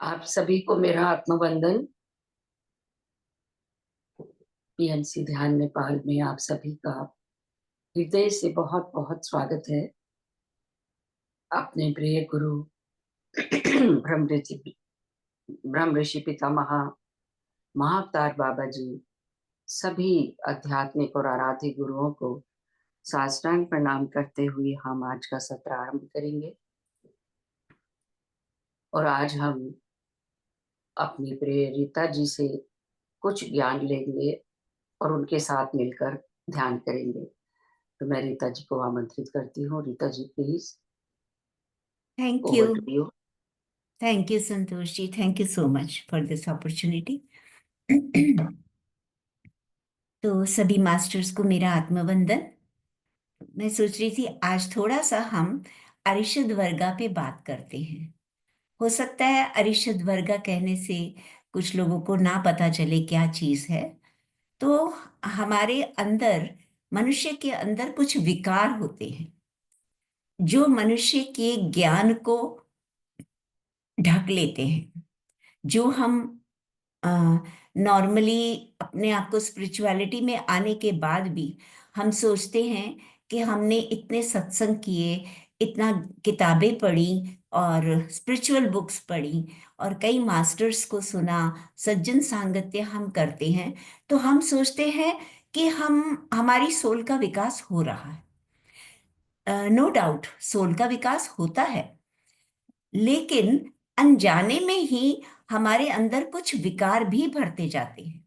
आप सभी को मेरा आत्मवंदन। पीएनसी ध्यान नेपाल में आप सभी का हृदय से बहुत बहुत स्वागत है। अपने प्रिय गुरु ब्रह्म ऋषि पितामह महाअवतार बाबा जी, सभी आध्यात्मिक और आराध्य गुरुओं को साष्टांग प्रणाम करते हुए हम आज का सत्र आरंभ करेंगे। और आज हम अपनी प्रिय रीता जी से कुछ ज्ञान लेंगे और उनके साथ मिलकर ध्यान करेंगे। तो मैं रीता जी को आमंत्रित करती हूँ। Rita ji, please, Thank over you. To you. Thank you, Santosh ji. Thank you so much for this opportunity. तो सभी मास्टर्स को मेरा आत्मवंदन। मैं सोच रही थी आज थोड़ा सा हम अरिषद वर्गा पे बात करते हैं। हो सकता है अरिषद वर्गा कहने से कुछ लोगों को ना पता चले क्या चीज है। तो हमारे अंदर, मनुष्य के अंदर कुछ विकार होते हैं जो मनुष्य के ज्ञान को ढक लेते हैं। जो हम नॉर्मली अपने आप को स्पिरिचुअलिटी में आने के बाद भी हम सोचते हैं कि हमने इतने सत्संग किए, इतना किताबें पढ़ी और स्पिरिचुअल बुक्स पढ़ी और कई मास्टर्स को सुना, सज्जन सांगत्य हम करते हैं, तो हम सोचते हैं कि हमारी सोल का विकास हो रहा है। नो डाउट सोल का विकास होता है, लेकिन अनजाने में ही हमारे अंदर कुछ विकार भी भरते जाते हैं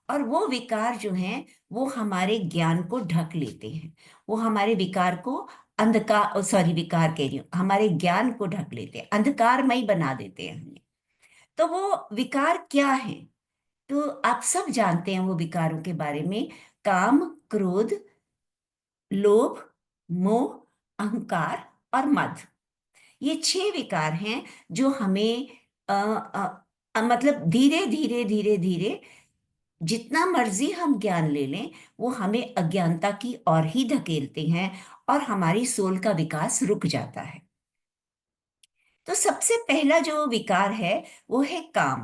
और वो विकार जो हैं वो हमारे ज्ञान को ढक लेते हैं। वो हमारे विकार को अंधकार, सॉरी विकार कह रही हूँ, हमारे ज्ञान को ढक लेते हैं, अंधकारमय बना देते हैं हमें। तो वो विकार क्या है? तो आप सब जानते हैं वो विकारों के बारे में। काम, क्रोध, लोभ, मोह, अहंकार और मद। ये 6 विकार हैं जो हमें मतलब धीरे धीरे धीरे धीरे जितना मर्जी हम ज्ञान ले लें, वो हमें अज्ञानता की ओर ही धकेलते हैं और हमारी सोल का विकास रुक जाता है। तो सबसे पहला जो विकार है वो है काम।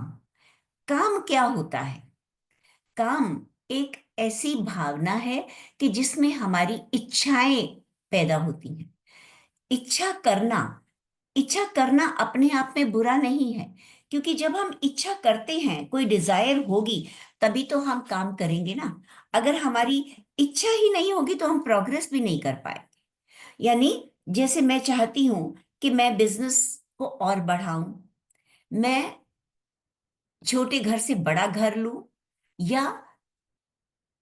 काम क्या होता है? काम एक ऐसी भावना है कि जिसमें हमारी इच्छाएं पैदा होती हैं। इच्छा करना, इच्छा करना अपने आप में बुरा नहीं है, क्योंकि जब हम इच्छा करते हैं, कोई डिजायर होगी तभी तो हम काम करेंगे ना। अगर हमारी इच्छा ही नहीं होगी तो हम प्रोग्रेस भी नहीं कर पाएंगे। यानी जैसे मैं चाहती हूं कि मैं बिजनेस को और बढ़ाऊं, मैं छोटे घर से बड़ा घर लूं, या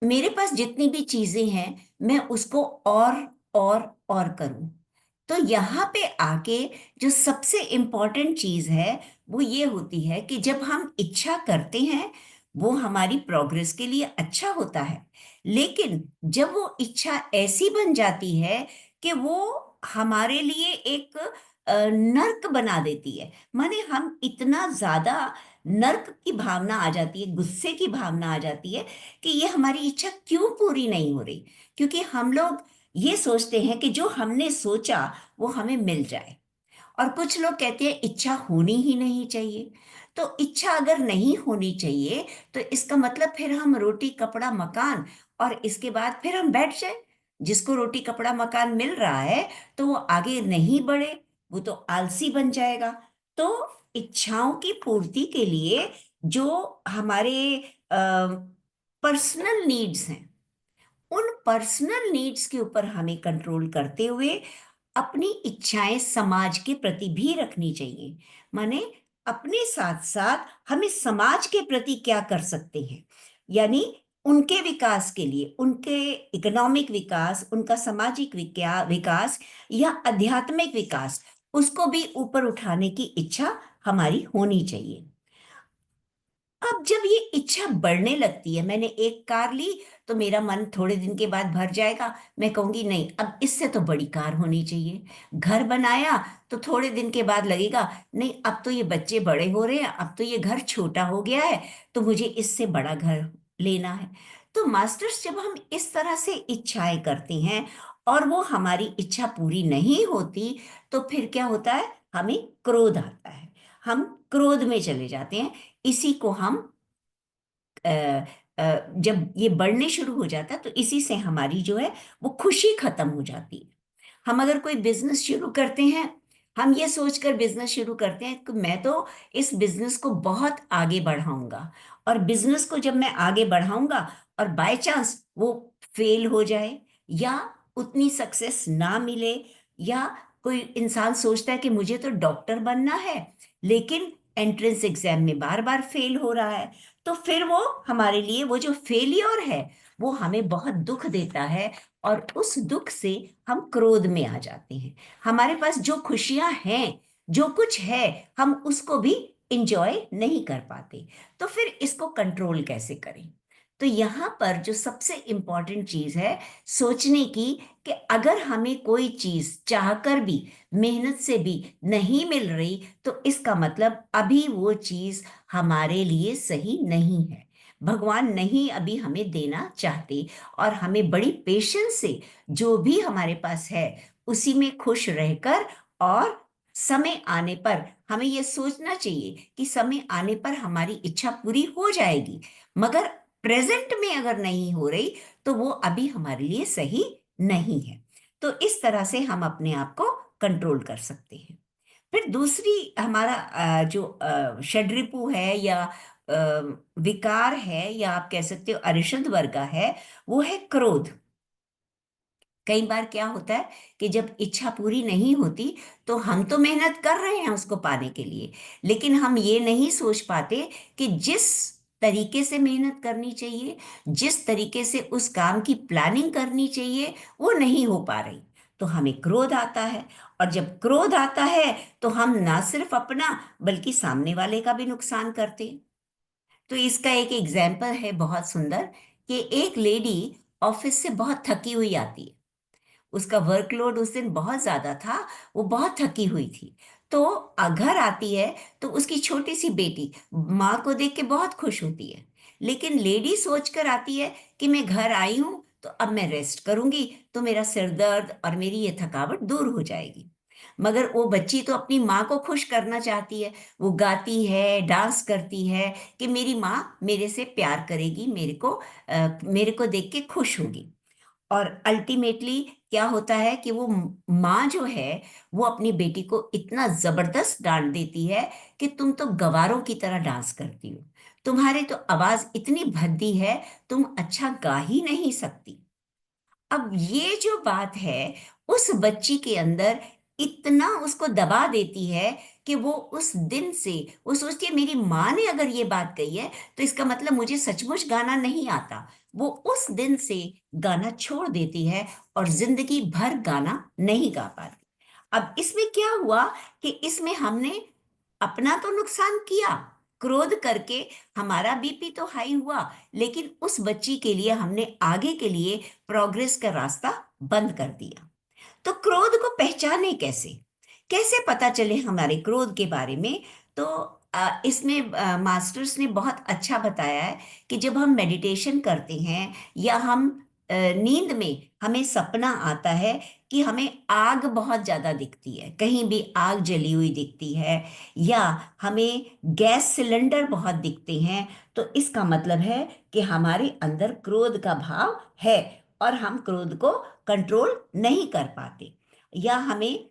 मेरे पास जितनी भी चीजें हैं मैं उसको और करूं। तो यहाँ पे आके जो सबसे इम्पोर्टेंट चीज है वो ये होती है कि जब हम इच्छा करते हैं वो हमारी प्रोग्रेस के लिए अच्छा होता है, लेकिन जब वो इच्छा ऐसी बन जाती है कि वो हमारे लिए एक नर्क बना देती है, माने हम इतना ज्यादा नर्क की भावना आ जाती है, गुस्से की भावना आ जाती है कि ये हमारी इच्छा क्यों पूरी नहीं हो रही। क्योंकि हम लोग ये सोचते हैं कि जो हमने सोचा वो हमें मिल जाए। और कुछ लोग कहते हैं इच्छा होनी ही नहीं चाहिए। तो इच्छा अगर नहीं होनी चाहिए तो इसका मतलब फिर हम रोटी कपड़ा मकान और इसके बाद फिर हम बैठ जाए। जिसको रोटी कपड़ा मकान मिल रहा है तो वो आगे नहीं बढ़े, वो तो आलसी बन जाएगा। तो इच्छाओं की पूर्ति के लिए जो हमारे पर्सनल नीड्स हैं, उन पर्सनल नीड्स के ऊपर हमें कंट्रोल करते हुए अपनी इच्छाएं समाज के प्रति भी रखनी चाहिए। माने अपने साथ साथ हमें समाज के प्रति क्या कर सकते हैं, यानी उनके विकास के लिए, उनके इकोनॉमिक विकास, उनका सामाजिक विकास या आध्यात्मिक विकास, उसको भी ऊपर उठाने की इच्छा हमारी होनी चाहिए। अब जब ये इच्छा बढ़ने लगती है, मैंने एक कार ली तो मेरा मन थोड़े दिन के बाद भर जाएगा, मैं कहूंगी नहीं अब इससे तो बड़ी कार होनी चाहिए। घर बनाया तो थोड़े दिन के बाद लगेगा नहीं अब तो ये बच्चे बड़े हो रहे हैं, अब तो ये घर छोटा हो गया है, तो मुझे इससे बड़ा घर लेना है। तो मास्टर्स, जब हम इस तरह से इच्छाएं करते हैं और वो हमारी इच्छा पूरी नहीं होती, तो फिर क्या होता है? हमें क्रोध आता है, हम क्रोध में चले जाते हैं। इसी को हम अ, जब ये बढ़ने शुरू हो जाता है तो इसी से हमारी जो है वो खुशी खत्म हो जाती है। हम अगर कोई बिजनेस शुरू करते हैं, हम ये सोचकर बिजनेस शुरू करते हैं कि मैं तो इस बिजनेस को बहुत आगे बढ़ाऊंगा, और बिजनेस को जब मैं आगे बढ़ाऊंगा और बाय चांस वो फेल हो जाए या उतनी सक्सेस ना मिले, या कोई इंसान सोचता है कि मुझे तो डॉक्टर बनना है लेकिन एंट्रेंस एग्जाम में बार बार फेल हो रहा है, तो फिर वो हमारे लिए वो जो फेलियर है वो हमें बहुत दुख देता है, और उस दुख से हम क्रोध में आ जाते हैं। हमारे पास जो खुशियां हैं, जो कुछ है, हम उसको भी इंजॉय नहीं कर पाते। तो फिर इसको कंट्रोल कैसे करें? तो यहाँ पर जो सबसे इंपॉर्टेंट चीज है सोचने की, कि अगर हमें कोई चीज चाहकर भी, मेहनत से भी नहीं मिल रही, तो इसका मतलब अभी वो चीज हमारे लिए सही नहीं है। भगवान नहीं अभी हमें देना चाहते, और हमें बड़ी पेशेंस से जो भी हमारे पास है उसी में खुश रहकर, और समय आने पर हमें यह सोचना चाहिए कि समय आने पर हमारी इच्छा पूरी हो जाएगी, मगर प्रेजेंट में अगर नहीं हो रही तो वो अभी हमारे लिए सही नहीं है। तो इस तरह से हम अपने आप को कंट्रोल कर सकते हैं। फिर दूसरी हमारा जो षड्रिपु है, या विकार है, या आप कह सकते हो अरिषद वर्ग का है, वो है क्रोध। कई बार क्या होता है कि जब इच्छा पूरी नहीं होती तो हम तो मेहनत कर रहे हैं उसको पाने के लिए, लेकिन हम ये नहीं सोच पाते कि जिस तरीके से मेहनत करनी चाहिए, जिस तरीके से उस काम की प्लानिंग करनी चाहिए, वो नहीं हो पा रही। तो हमें क्रोध आता है, और जब क्रोध आता है तो हम ना सिर्फ अपना बल्कि सामने वाले का भी नुकसान करते हैं। तो इसका एक एग्जाम्पल है बहुत सुंदर, कि एक लेडी ऑफिस से बहुत थकी हुई आती है। उसका वर्कलोड उस दिन बहुत ज्यादा था, वो बहुत थकी हुई थी। तो घर आती है तो उसकी छोटी सी बेटी माँ को देख के बहुत खुश होती है, लेकिन लेडी सोच कर आती है कि मैं घर आई हूं तो अब मैं रेस्ट करूंगी, तो मेरा सिर दर्द और मेरी ये थकावट दूर हो जाएगी। मगर वो बच्ची तो अपनी माँ को खुश करना चाहती है। वो गाती है, डांस करती है कि मेरी माँ मेरे से प्यार करेगी, मेरे को देख के खुश होगी। और अल्टीमेटली क्या होता है कि वो माँ जो है वो अपनी बेटी को इतना जबरदस्त डांट देती है कि तुम तो गवारों की तरह डांस करती हो, तुम्हारी तो आवाज इतनी भद्दी है, तुम अच्छा गा ही नहीं सकती। अब ये जो बात है उस बच्ची के अंदर इतना उसको दबा देती है कि वो उस दिन से वो सोचती है मेरी माँ ने अगर ये बात कही है तो इसका मतलब मुझे सचमुच गाना नहीं आता। वो उस दिन से गाना छोड़ देती है और जिंदगी भर गाना नहीं गा पाती। अब इसमें क्या हुआ कि इसमें हमने अपना तो नुकसान किया, क्रोध करके हमारा बीपी तो हाई हुआ, लेकिन उस बच्ची के लिए हमने आगे के लिए प्रोग्रेस का रास्ता बंद कर दिया। तो क्रोध को पहचाने कैसे, कैसे पता चले हमारे क्रोध के बारे में? तो इसमें मास्टर्स ने बहुत अच्छा बताया है कि जब हम मेडिटेशन करते हैं, या हम नींद में हमें सपना आता है कि हमें आग बहुत ज्यादा दिखती है, कहीं भी आग जली हुई दिखती है, या हमें गैस सिलेंडर बहुत दिखते हैं, तो इसका मतलब है कि हमारे अंदर क्रोध का भाव है और हम क्रोध को कंट्रोल नहीं कर पाते। या हमें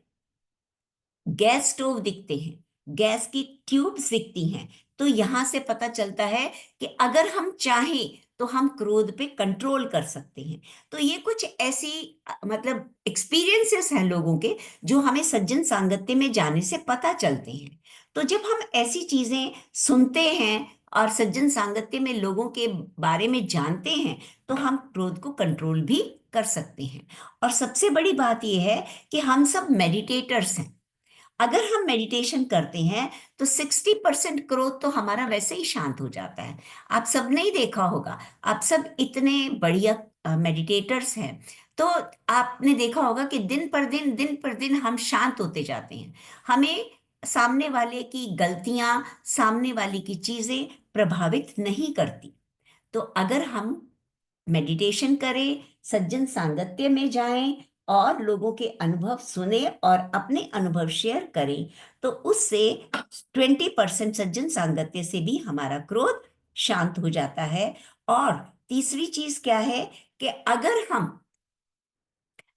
गैस स्टोव दिखते हैं, गैस की ट्यूब्स दिखती हैं, तो यहां से पता चलता है कि अगर हम चाहें तो हम क्रोध पे कंट्रोल कर सकते हैं। तो ये कुछ ऐसी मतलब एक्सपीरियंसेस हैं लोगों के, जो हमें सज्जन सांगत्य में जाने से पता चलते हैं। तो जब हम ऐसी चीजें सुनते हैं और सज्जन सांगत्य में लोगों के बारे में जानते हैं, तो हम क्रोध को कंट्रोल भी कर सकते हैं। और सबसे बड़ी बात यह है कि हम सब मेडिटेटर्स हैं। अगर हम मेडिटेशन करते हैं तो 60% क्रोध तो हमारा वैसे ही शांत हो जाता है। आप सब ने ही देखा होगा, आप सब इतने बढ़िया मेडिटेटर्स हैं, तो आपने देखा होगा कि दिन पर दिन हम शांत होते जाते हैं। हमें सामने वाले की गलतियां, सामने वाले की चीजें प्रभावित नहीं करती। तो अगर हम मेडिटेशन करें, सज्जन सांगत्य में जाएं और लोगों के अनुभव सुने और अपने अनुभव शेयर करें, तो उससे 20% सज्जन सांगत्य से भी हमारा क्रोध शांत हो जाता है। और तीसरी चीज क्या है कि अगर हम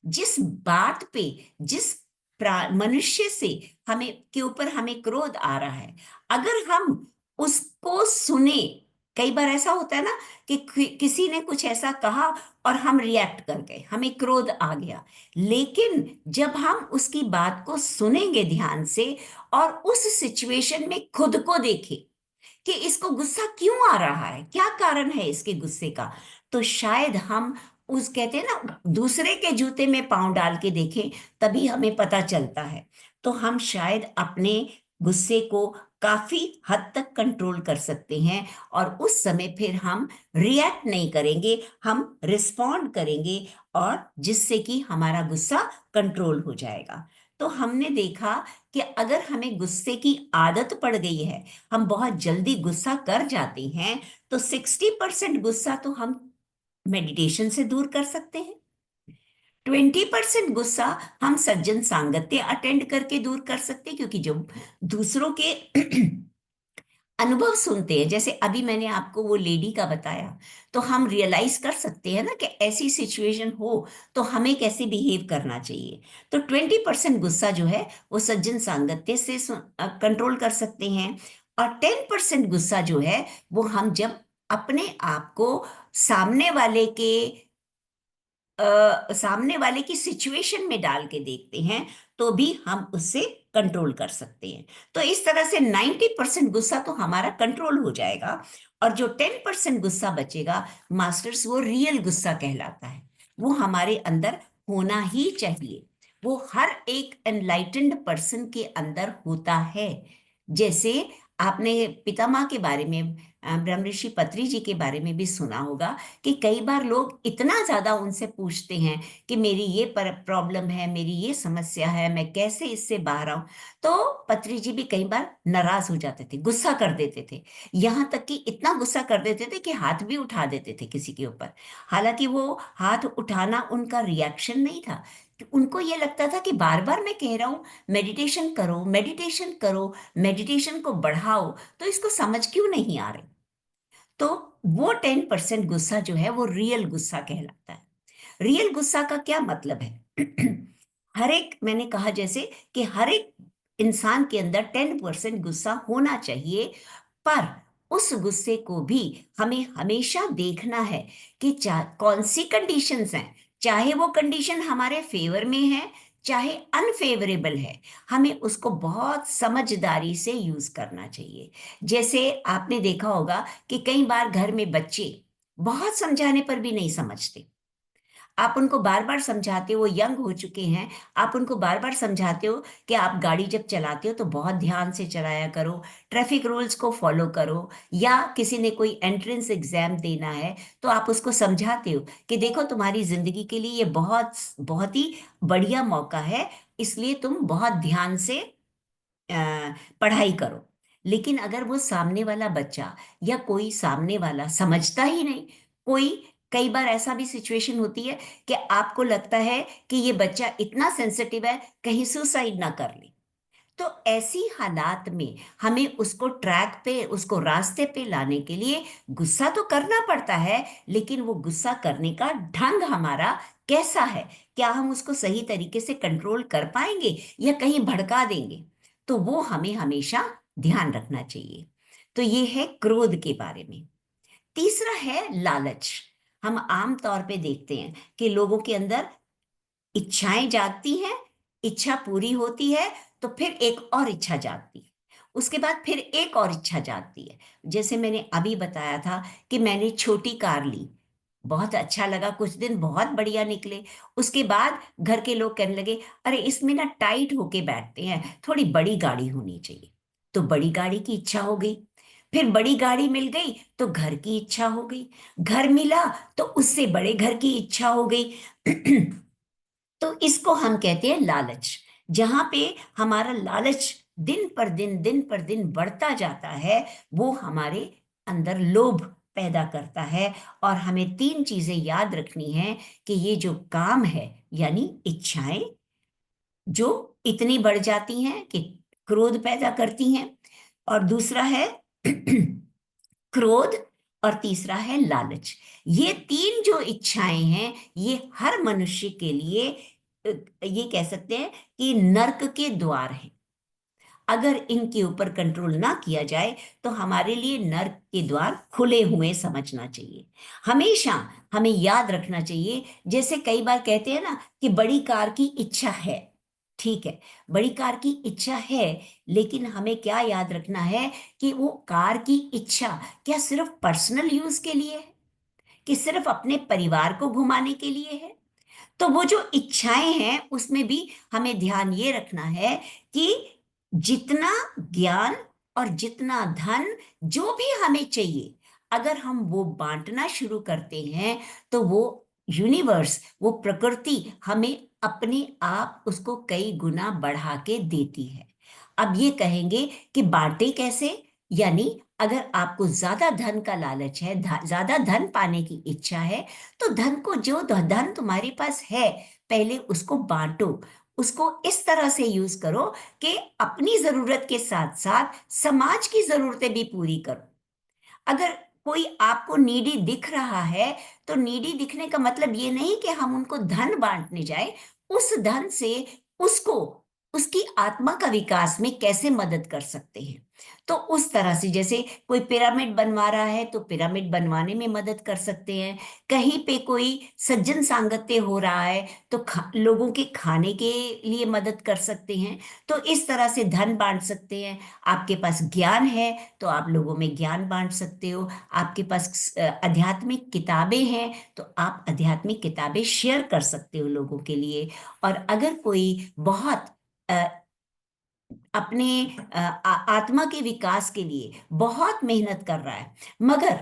जिस बात पे, जिस मनुष्य से हमें के ऊपर हमें क्रोध आ रहा है, अगर हम उसको सुने, कई बार ऐसा होता है ना कि किसी ने कुछ ऐसा कहा और हम रिएक्ट कर गए, हमें क्रोध आ गया, लेकिन जब हम उसकी बात को सुनेंगे ध्यान से और उस सिचुएशन में खुद को देखें कि इसको गुस्सा क्यों आ रहा है, क्या कारण है इसके गुस्से का, तो शायद हम उस, कहते हैं ना, दूसरे के जूते में पांव डाल के देखें, तभी हमें पता चलता है। तो हम शायद अपने गुस्से को काफी हद तक कंट्रोल कर सकते हैं, और उस समय फिर हम रिएक्ट नहीं करेंगे, हम रिस्पॉन्ड करेंगे, और जिससे कि हमारा गुस्सा कंट्रोल हो जाएगा। तो हमने देखा कि अगर हमें गुस्से की आदत पड़ गई है, हम बहुत जल्दी गुस्सा कर जाते हैं, तो 60% गुस्सा तो हम मेडिटेशन से दूर कर सकते हैं, 20% गुस्सा हम सज्जन सांगत्य अटेंड करके दूर कर सकते हैं, क्योंकि जब दूसरों के अनुभव सुनते हैं, जैसे अभी मैंने आपको वो लेडी का बताया, तो हम रियलाइज कर सकते हैं ना कि ऐसी सिचुएशन हो तो हमें कैसे बिहेव करना चाहिए। तो 20% गुस्सा जो है वो सज्जन सांगत्य से कंट्रोल कर सकते हैं, और 10% गुस्सा जो है वो हम जब अपने आप को सामने वाले के सामने वाले की सिचुएशन में डाल के देखते हैं, तो भी हम उससे कंट्रोल कर सकते हैं। तो इस तरह से 90% गुस्सा तो हमारा कंट्रोल हो जाएगा, और जो 10% गुस्सा बचेगा मास्टर्स, वो रियल गुस्सा कहलाता है। वो हमारे अंदर होना ही चाहिए, वो हर एक एनलाइटेंड पर्सन के अंदर होता है। जैसे आपने पितामह के बारे में, ब्रह्मऋषि पत्री जी के बारे में भी सुना होगा कि कई बार लोग इतना ज्यादा उनसे पूछते हैं कि मेरी ये प्रॉब्लम है, मेरी ये समस्या है, मैं कैसे इससे बाहर आऊं, तो पत्री जी भी कई बार नाराज हो जाते थे, गुस्सा कर देते थे, यहाँ तक कि इतना गुस्सा कर देते थे कि हाथ भी उठा देते थे किसी के ऊपर। हालांकि वो हाथ उठाना उनका रिएक्शन नहीं था, कि उनको ये लगता था कि बार बार मैं कह रहा हूं मेडिटेशन करो, मेडिटेशन करो, मेडिटेशन को बढ़ाओ, तो इसको समझ क्यों नहीं आ रही। तो वो 10% गुस्सा जो है वो रियल गुस्सा कहलाता है। रियल गुस्सा का क्या मतलब है? हर एक, मैंने कहा जैसे कि हर एक इंसान के अंदर 10% गुस्सा होना चाहिए, पर उस गुस्से को भी हमें हमेशा देखना है कि कौन सी कंडीशंस हैं, चाहे वो कंडीशन हमारे फेवर में है चाहे अनफेवरेबल है, हमें उसको बहुत समझदारी से यूज करना चाहिए। जैसे आपने देखा होगा कि कई बार घर में बच्चे बहुत समझाने पर भी नहीं समझते, आप उनको बार बार समझाते हो, वो यंग हो चुके हैं, आप उनको बार बार समझाते हो कि आप गाड़ी जब चलाते हो तो बहुत ध्यान से चलाया करो, ट्रैफिक रूल्स को फॉलो करो, या किसी ने कोई एंट्रेंस एग्जाम देना है तो आप उसको समझाते हो कि देखो तुम्हारी जिंदगी के लिए ये बहुत बहुत ही बढ़िया मौका है, इसलिए तुम बहुत ध्यान से पढ़ाई करो। लेकिन अगर वो सामने वाला बच्चा या कोई सामने वाला समझता ही नहीं, कोई, कई बार ऐसा भी सिचुएशन होती है कि आपको लगता है कि ये बच्चा इतना सेंसिटिव है, कहीं सुसाइड ना कर ले, तो ऐसी हालात में हमें उसको ट्रैक पे, उसको रास्ते पे लाने के लिए गुस्सा तो करना पड़ता है, लेकिन वो गुस्सा करने का ढंग हमारा कैसा है, क्या हम उसको सही तरीके से कंट्रोल कर पाएंगे या कहीं भड़का देंगे, तो वो हमें हमेशा ध्यान रखना चाहिए। तो ये है क्रोध के बारे में। तीसरा है लालच। हम आम तौर पे देखते हैं कि लोगों के अंदर इच्छाएं जागती हैं, इच्छा पूरी होती है तो फिर एक और इच्छा जागती है, उसके बाद फिर एक और इच्छा जागती है। जैसे मैंने अभी बताया था कि मैंने छोटी कार ली, बहुत अच्छा लगा, कुछ दिन बहुत बढ़िया निकले, उसके बाद घर के लोग कहने लगे अरे इसमें ना टाइट होके बैठते हैं, थोड़ी बड़ी गाड़ी होनी चाहिए, तो बड़ी गाड़ी की इच्छा हो गई, फिर बड़ी गाड़ी मिल गई तो घर की इच्छा हो गई, घर मिला तो उससे बड़े घर की इच्छा हो गई। तो इसको हम कहते हैं लालच। जहां पे हमारा लालच दिन पर दिन बढ़ता जाता है, वो हमारे अंदर लोभ पैदा करता है। और हमें 3 चीजें याद रखनी है कि ये जो काम है, यानी इच्छाएं जो इतनी बढ़ जाती हैं कि क्रोध पैदा करती हैं, और दूसरा है क्रोध, और तीसरा है लालच। ये 3 जो इच्छाएं हैं, ये हर मनुष्य के लिए ये कह सकते हैं कि नर्क के द्वार हैं। अगर इनके ऊपर कंट्रोल ना किया जाए तो हमारे लिए नर्क के द्वार खुले हुए समझना चाहिए। हमेशा हमें याद रखना चाहिए, जैसे कई बार कहते हैं ना कि बड़ी कार की इच्छा है। ठीक है, बड़ी कार की इच्छा है, लेकिन हमें क्या याद रखना है कि वो कार की इच्छा क्या सिर्फ पर्सनल यूज के लिए है, कि सिर्फ अपने परिवार को घुमाने के लिए है? तो वो जो इच्छाएं हैं उसमें भी हमें ध्यान ये रखना है कि जितना ज्ञान और जितना धन जो भी हमें चाहिए, अगर हम वो बांटना शुरू करते हैं तो वो यूनिवर्स, वो प्रकृति हमें अपने आप उसको कई गुना बढ़ा के देती है। अब ये कहेंगे कि बांटे कैसे? यानी अगर आपको ज्यादा धन का लालच है, ज्यादा धन पाने की इच्छा है, तो धन को, जो धन तुम्हारे पास है, पहले उसको बांटो। उसको इस तरह से यूज करो कि अपनी जरूरत के साथ साथ समाज की जरूरतें भी पूरी करो। अगर कोई आपको नीडी दिख रहा है, तो नीडी दिखने का मतलब ये नहीं कि हम उनको धन बांटने जाए। उस धन से उसको, उसकी आत्मा का विकास में कैसे मदद कर सकते हैं, तो उस तरह से, जैसे कोई पिरामिड बनवा रहा है तो पिरामिड बनवाने में मदद कर सकते हैं। कहीं पे कोई सज्जन सांगत्य हो रहा है तो लोगों के खाने के लिए मदद कर सकते हैं। तो इस तरह से धन बांट सकते हैं। आपके पास ज्ञान है तो आप लोगों में ज्ञान बांट सकते हो। आपके पास आध्यात्मिक किताबें हैं तो आप आध्यात्मिक किताबें शेयर कर सकते हो लोगों के लिए। और अगर कोई बहुत अ, अपने आत्मा के विकास के लिए बहुत मेहनत कर रहा है, मगर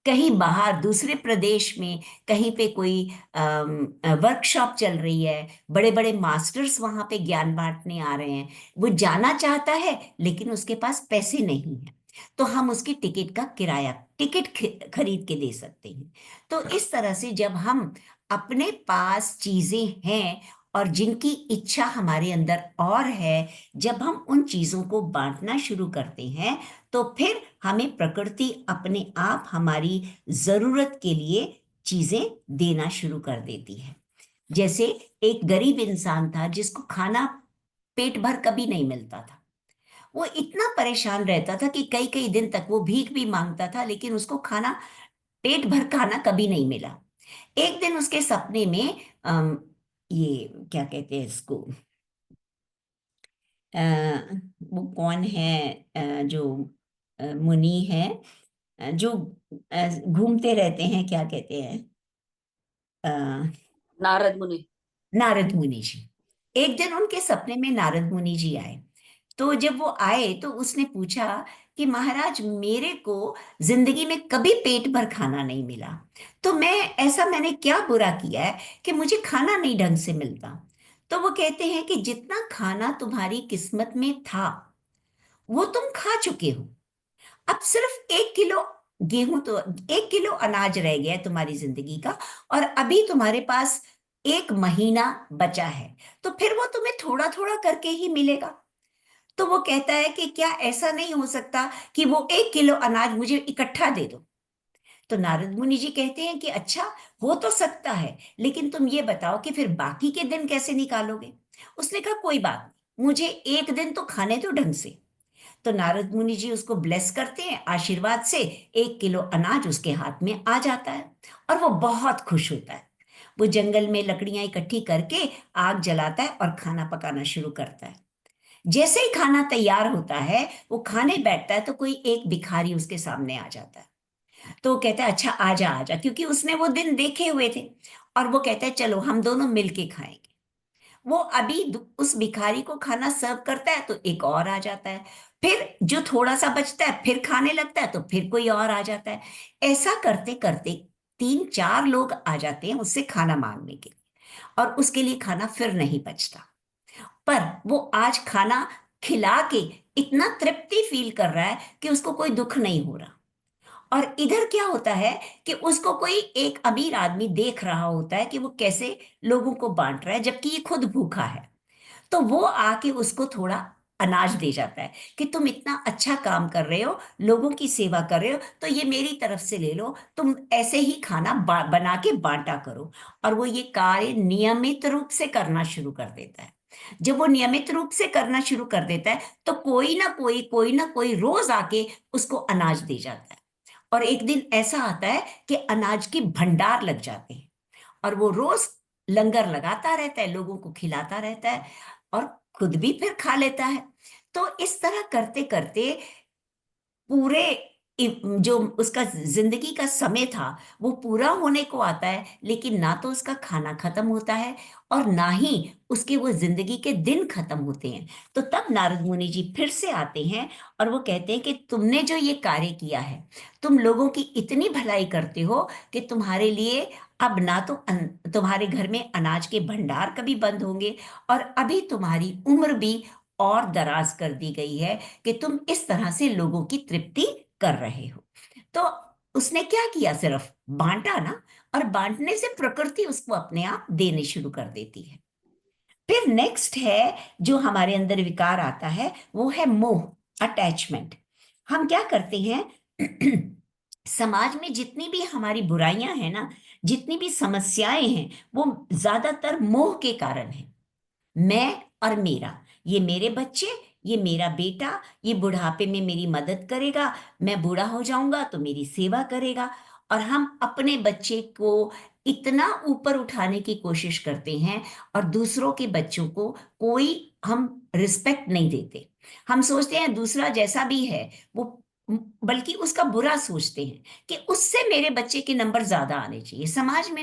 कहीं बाहर दूसरे प्रदेश में कहीं पे कोई वर्कशॉप चल रही है, बड़े बड़े मास्टर्स वहां पे ज्ञान बांटने आ रहे हैं, वो जाना चाहता है लेकिन उसके पास पैसे नहीं है, तो हम उसकी टिकट का किराया, टिकट खरीद के दे सकते हैं। तो इस तरह से जब हम, अपने पास चीजें हैं और जिनकी इच्छा हमारे अंदर और है, जब हम उन चीजों को बांटना शुरू करते हैं, तो फिर हमें प्रकृति अपने आप हमारी जरूरत के लिए चीजें देना शुरू कर देती है। जैसे एक गरीब इंसान था जिसको खाना पेट भर कभी नहीं मिलता था। वो इतना परेशान रहता था कि कई कई दिन तक वो भीख भी मांगता था, लेकिन उसको खाना, पेट भर खाना कभी नहीं मिला। एक दिन उसके सपने में ये क्या कहते हैं इसको, अ, वो कौन है, जो मुनि है, जो घूमते रहते हैं, क्या कहते हैं, अ, नारद मुनि। नारद मुनि जी। एक दिन उनके सपने में नारद मुनि जी आए। तो जब वो आए तो उसने पूछा कि महाराज, मेरे को जिंदगी में कभी पेट भर खाना नहीं मिला, तो मैंने क्या बुरा किया है कि मुझे खाना नहीं ढंग से मिलता? तो वो कहते हैं कि जितना खाना तुम्हारी किस्मत में था वो तुम खा चुके हो। अब सिर्फ 1 किलो गेहूं, तो 1 किलो अनाज रह गया है तुम्हारी जिंदगी का, और अभी तुम्हारे पास 1 महीना बचा है, तो फिर वो तुम्हें थोड़ा थोड़ा करके ही मिलेगा। तो वो कहता है कि क्या ऐसा नहीं हो सकता कि वो 1 किलो अनाज मुझे इकट्ठा दे दो? तो नारद मुनि जी कहते हैं कि अच्छा, हो तो सकता है, लेकिन तुम ये बताओ कि फिर बाकी के दिन कैसे निकालोगे? उसने कहा कोई बात नहीं, मुझे एक दिन तो खाने दो ढंग से। तो नारद मुनि जी उसको ब्लेस करते हैं, आशीर्वाद से 1 किलो अनाज उसके हाथ में आ जाता है, और वो बहुत खुश होता है। वो जंगल में लकड़ियां इकट्ठी करके आग जलाता है और खाना पकाना शुरू करता है। जैसे ही खाना तैयार होता है, वो खाने बैठता है तो कोई एक भिखारी उसके सामने आ जाता है। तो वो कहता है अच्छा आजा आजा, क्योंकि उसने वो दिन देखे हुए थे। और वो कहता है चलो हम दोनों मिलके खाएंगे। वो अभी उस भिखारी को खाना सर्व करता है तो एक और आ जाता है। फिर जो थोड़ा सा बचता है फिर खाने लगता है तो फिर कोई और आ जाता है। ऐसा करते करते 3 4 लोग आ जाते हैं उससे खाना मांगने के लिए, और उसके लिए खाना फिर नहीं बचता। पर वो आज खाना खिला के इतना तृप्ति फील कर रहा है कि उसको कोई दुख नहीं हो रहा। और इधर क्या होता है कि उसको कोई एक अमीर आदमी देख रहा होता है कि वो कैसे लोगों को बांट रहा है, जबकि ये खुद भूखा है। तो वो आके उसको थोड़ा अनाज दे जाता है कि तुम इतना अच्छा काम कर रहे हो, लोगों की सेवा कर रहे हो, तो ये मेरी तरफ से ले लो, तुम ऐसे ही खाना बना के बांटा करो। और वो ये कार्य नियमित रूप से करना शुरू कर देता है। जब वो नियमित रूप से करना शुरू कर देता है, तो कोई ना कोई रोज आके उसको अनाज दे जाता है। और एक दिन ऐसा आता है कि अनाज के भंडार लग जाते हैं, और वो रोज लंगर लगाता रहता है, लोगों को खिलाता रहता है, और खुद भी फिर खा लेता है। तो इस तरह करते करते पूरे जो उसका जिंदगी का समय था वो पूरा होने को आता है, लेकिन ना तो उसका खाना खत्म होता है और ना ही उसके वो जिंदगी के दिन खत्म होते हैं। तो तब नारद मुनि जी फिर से आते हैं और वो कहते हैं कि तुमने जो ये कार्य किया है, तुम लोगों की इतनी भलाई करते हो कि तुम्हारे लिए अब ना तो तुम्हारे घर में अनाज के भंडार कभी बंद होंगे, और अभी तुम्हारी उम्र भी और दराज कर दी गई है कि तुम इस तरह से लोगों की तृप्ति कर रहे हो। तो उसने क्या किया, सिर्फ बांटा ना, और बांटने से प्रकृति उसको अपने आप देने शुरू कर देती है। फिर नेक्स्ट है जो हमारे अंदर विकार आता है, वो है मोह, अटैचमेंट। हम क्या करते हैं समाज में जितनी भी हमारी बुराइयां हैं ना, जितनी भी समस्याएं हैं, वो ज्यादातर मोह के कारण है। मैं और मेरा, ये मेरे बच्चे, ये मेरा बेटा, ये बुढ़ापे में मेरी मदद करेगा, मैं बूढ़ा हो जाऊंगा तो मेरी सेवा करेगा। और हम अपने बच्चे को इतना ऊपर उठाने की कोशिश करते हैं, और दूसरों के बच्चों को कोई हम रिस्पेक्ट नहीं देते। हम सोचते हैं दूसरा जैसा भी है वो, बल्कि उसका बुरा सोचते हैं कि उससे मेरे बच्चे के नंबर ज्यादा आने चाहिए, समाज में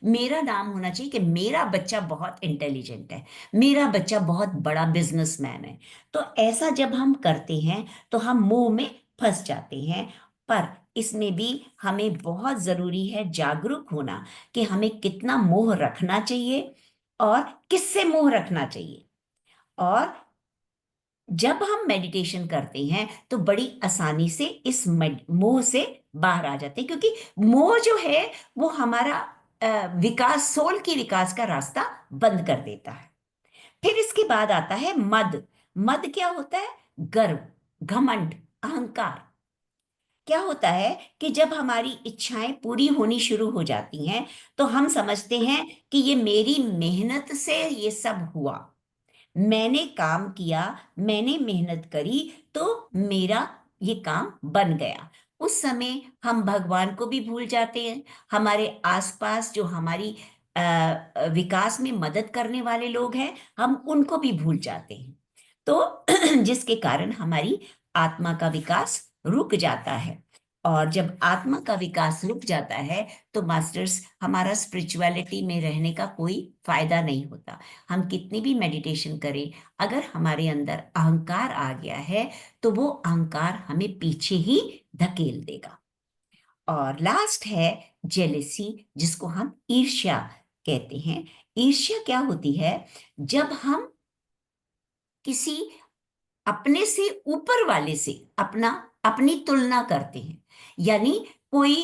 मेरा नाम होना चाहिए कि मेरा बच्चा बहुत इंटेलिजेंट है, मेरा बच्चा बहुत बड़ा बिजनेसमैन है। तो ऐसा जब हम करते हैं तो हम मोह में फंस जाते हैं। पर इसमें भी हमें बहुत जरूरी है जागरूक होना कि हमें कितना मोह रखना चाहिए और किससे मोह रखना चाहिए। और जब हम मेडिटेशन करते हैं तो बड़ी आसानी से इस मोह से बाहर आ जाते हैं, क्योंकि मोह जो है वो हमारा विकास, सोल की विकास का रास्ता बंद कर देता है। फिर इसके बाद आता है मद। मद क्या होता है? गर्व, घमंड, अहंकार। क्या होता है कि जब हमारी इच्छाएं पूरी होनी शुरू हो जाती हैं तो हम समझते हैं कि ये मेरी मेहनत से ये सब हुआ, मैंने काम किया, मैंने मेहनत करी, तो मेरा ये काम बन गया। उस समय हम भगवान को भी भूल जाते हैं, हमारे आसपास जो हमारी विकास में मदद करने वाले लोग हैं, हम उनको भी भूल जाते हैं। तो जिसके कारण हमारी आत्मा का विकास रुक जाता है। और जब आत्मा का विकास रुक जाता है तो मास्टर्स, हमारा स्पिरिचुअलिटी में रहने का कोई फायदा नहीं होता। हम कितनी भी मेडिटेशन करें, अगर हमारे अंदर अहंकार आ गया है तो वो अहंकार हमें पीछे ही धकेल देगा। और लास्ट है जेलेसी, जिसको हम ईर्ष्या कहते हैं। ईर्ष्या क्या होती है? जब हम किसी अपने से ऊपर वाले से अपनी तुलना करते हैं, यानी कोई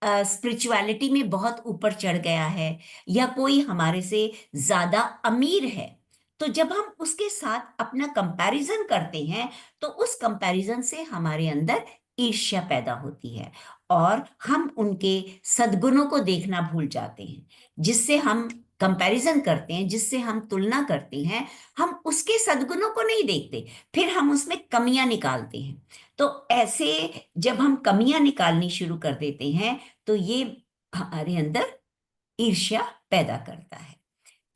स्पिरिचुअलिटी में बहुत ऊपर चढ़ गया है, या कोई हमारे से ज्यादा अमीर है, तो जब हम उसके साथ अपना कंपैरिजन करते हैं तो उस कंपैरिजन से हमारे अंदर ईर्ष्या पैदा होती है, और हम उनके सद्गुणों को देखना भूल जाते हैं। जिससे हम कंपैरिजन करते हैं, जिससे हम तुलना करते हैं, हम उसके सद्गुणों को नहीं देखते, फिर हम उसमें कमियां निकालते हैं। तो ऐसे जब हम कमियां निकालनी शुरू कर देते हैं तो ये हमारे अंदर ईर्ष्या पैदा करता है।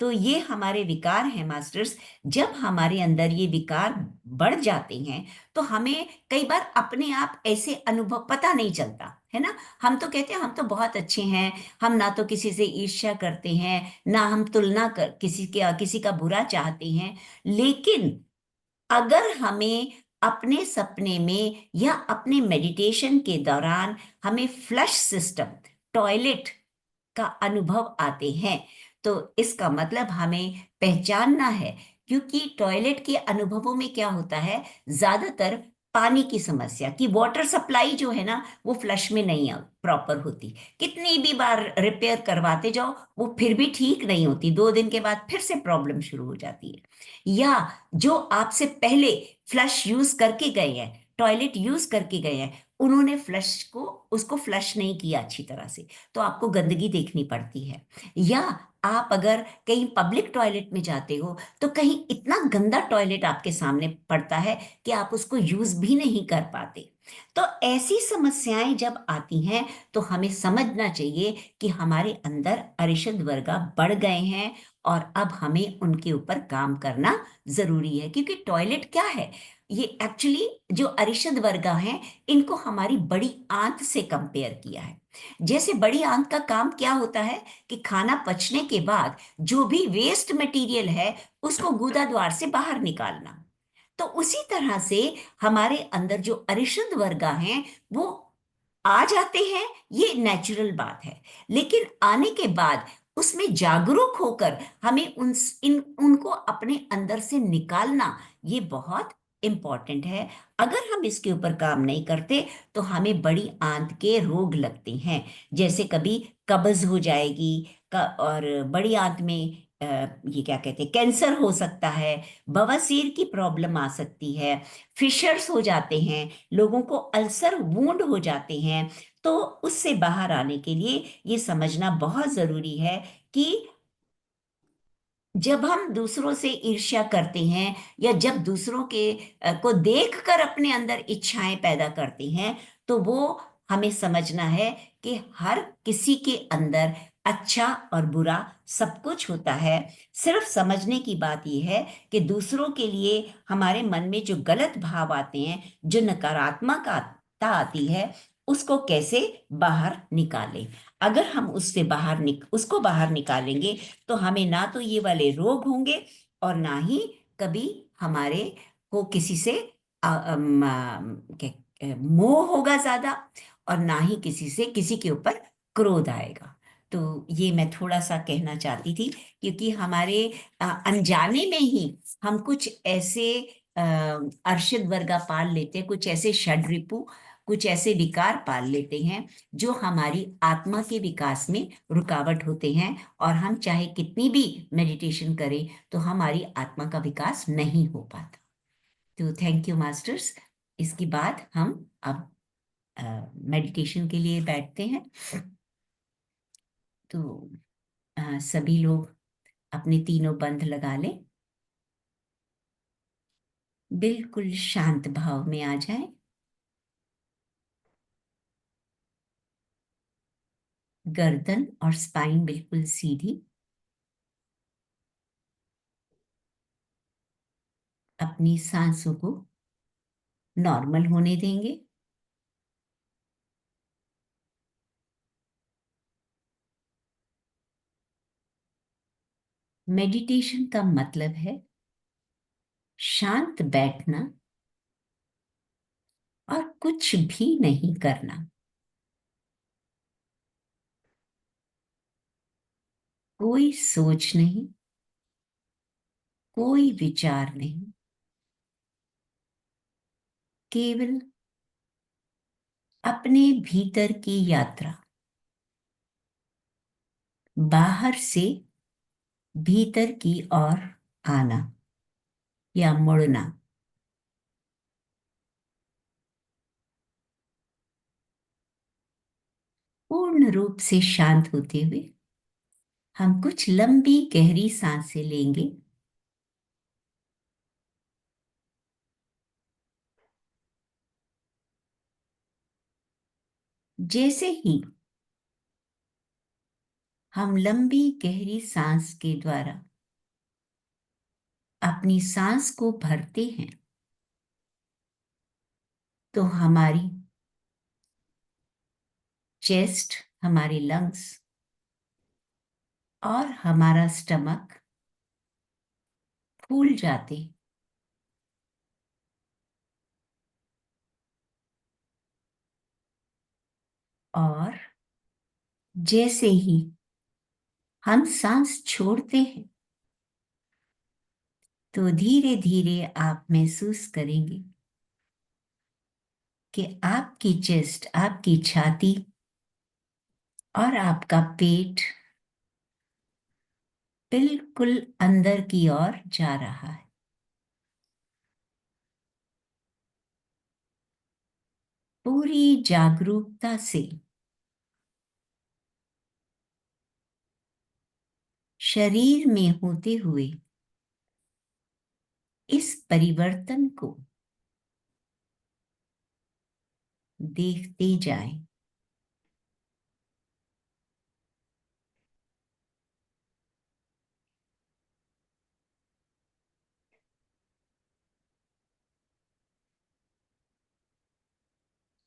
तो ये हमारे विकार हैं मास्टर्स। जब हमारे अंदर ये विकार बढ़ जाते हैं तो हमें कई बार अपने आप ऐसे अनुभव पता नहीं चलता है ना। हम तो कहते हैं हम तो बहुत अच्छे हैं, हम ना तो किसी से ईर्ष्या करते हैं, ना हम तुलना कर किसी का बुरा चाहते हैं। लेकिन अगर हमें अपने सपने में या अपने मेडिटेशन के दौरान हमें फ्लश सिस्टम, टॉयलेट का अनुभव आते हैं, तो इसका मतलब हमें पहचानना है। क्योंकि टॉयलेट के अनुभवों में क्या होता है, ज्यादातर पानी की समस्या कि वाटर सप्लाई जो है ना वो फ्लश में नहीं प्रॉपर होती, कितनी भी बार रिपेयर करवाते जाओ वो फिर भी ठीक नहीं होती, 2 दिन के बाद फिर से प्रॉब्लम शुरू हो जाती है। या जो आपसे पहले फ्लश यूज करके गए हैं, टॉयलेट यूज करके गए हैं, उन्होंने फ्लश को उसको फ्लश नहीं किया अच्छी तरह से, तो आपको गंदगी देखनी पड़ती है। या आप अगर कहीं पब्लिक टॉयलेट में जाते हो तो कहीं इतना गंदा टॉयलेट आपके सामने पड़ता है कि आप उसको यूज भी नहीं कर पाते। तो ऐसी समस्याएं जब आती हैं तो हमें समझना चाहिए कि हमारे अंदर अरिशद वर्गा बढ़ गए हैं और अब हमें उनके ऊपर काम करना जरूरी है। क्योंकि टॉयलेट क्या है, ये एक्चुअली जो अरिशद वर्गा हैं इनको हमारी बड़ी आंत से कंपेयर किया है। जैसे बड़ी आंत का काम क्या होता है कि खाना पचने के बाद जो भी वेस्ट मटेरियल है उसको गुदा द्वार से बाहर निकालना। तो उसी तरह से हमारे अंदर जो अरिशद वर्गा हैं वो आ जाते हैं, ये नेचुरल बात है। लेकिन आने के बाद उसमें जागरूक होकर हमें उनको अपने अंदर से निकालना ये बहुत इंपॉर्टेंट है। अगर हम इसके ऊपर काम नहीं करते तो हमें बड़ी आंत के रोग लगते हैं, जैसे कभी कब्ज हो जाएगी और बड़ी आंत में ये क्या कहते हैं, कैंसर हो सकता है, बवासीर की प्रॉब्लम आ सकती है, फिशर्स हो जाते हैं, लोगों को अल्सर वूंड हो जाते हैं। तो उससे बाहर आने के लिए ये समझना बहुत जरूरी है कि जब हम दूसरों से ईर्ष्या करते हैं या जब दूसरों के को देखकर अपने अंदर इच्छाएं पैदा करते हैं, तो वो हमें समझना है कि हर किसी के अंदर अच्छा और बुरा सब कुछ होता है। सिर्फ समझने की बात यह है कि दूसरों के लिए हमारे मन में जो गलत भाव आते हैं, जो नकारात्मकता आती है, उसको कैसे बाहर निकालें। अगर हम उसको बाहर निकालेंगे तो हमें ना तो ये वाले रोग होंगे और ना ही कभी हमारे को किसी से मोह होगा ज्यादा, और ना ही किसी से किसी के ऊपर क्रोध आएगा। तो ये मैं थोड़ा सा कहना चाहती थी, क्योंकि हमारे अनजाने में ही हम कुछ ऐसे अ, अरशद वर्गा पाल लेते हैं, कुछ ऐसे षड्रिपु, कुछ ऐसे विकार पाल लेते हैं जो हमारी आत्मा के विकास में रुकावट होते हैं। और हम चाहे कितनी भी मेडिटेशन करें तो हमारी आत्मा का विकास नहीं हो पाता। तो थैंक यू मास्टर्स। इसके बाद हम अब मेडिटेशन के लिए बैठते हैं। तो सभी लोग अपने तीनों बंध लगा लें, बिल्कुल शांत भाव में आ जाए, गर्दन और स्पाइन बिल्कुल सीधी, अपनी सांसों को नॉर्मल होने देंगे। मेडिटेशन का मतलब है शांत बैठना और कुछ भी नहीं करना, कोई सोच नहीं, कोई विचार नहीं, केवल अपने भीतर की यात्रा, बाहर से भीतर की ओर आना या मुड़ना। पूर्ण रूप से शांत होते हुए हम कुछ लंबी गहरी सांसें लेंगे। जैसे ही हम लंबी गहरी सांस के द्वारा अपनी सांस को भरते हैं तो हमारी चेस्ट, हमारे लंग्स और हमारा स्टमक फूल जाते, और जैसे ही हम सांस छोड़ते हैं तो धीरे धीरे आप महसूस करेंगे कि आपकी चेस्ट, आपकी छाती और आपका पेट बिल्कुल अंदर की ओर जा रहा है। पूरी जागरूकता से शरीर में होते हुए इस परिवर्तन को देखते जाएं।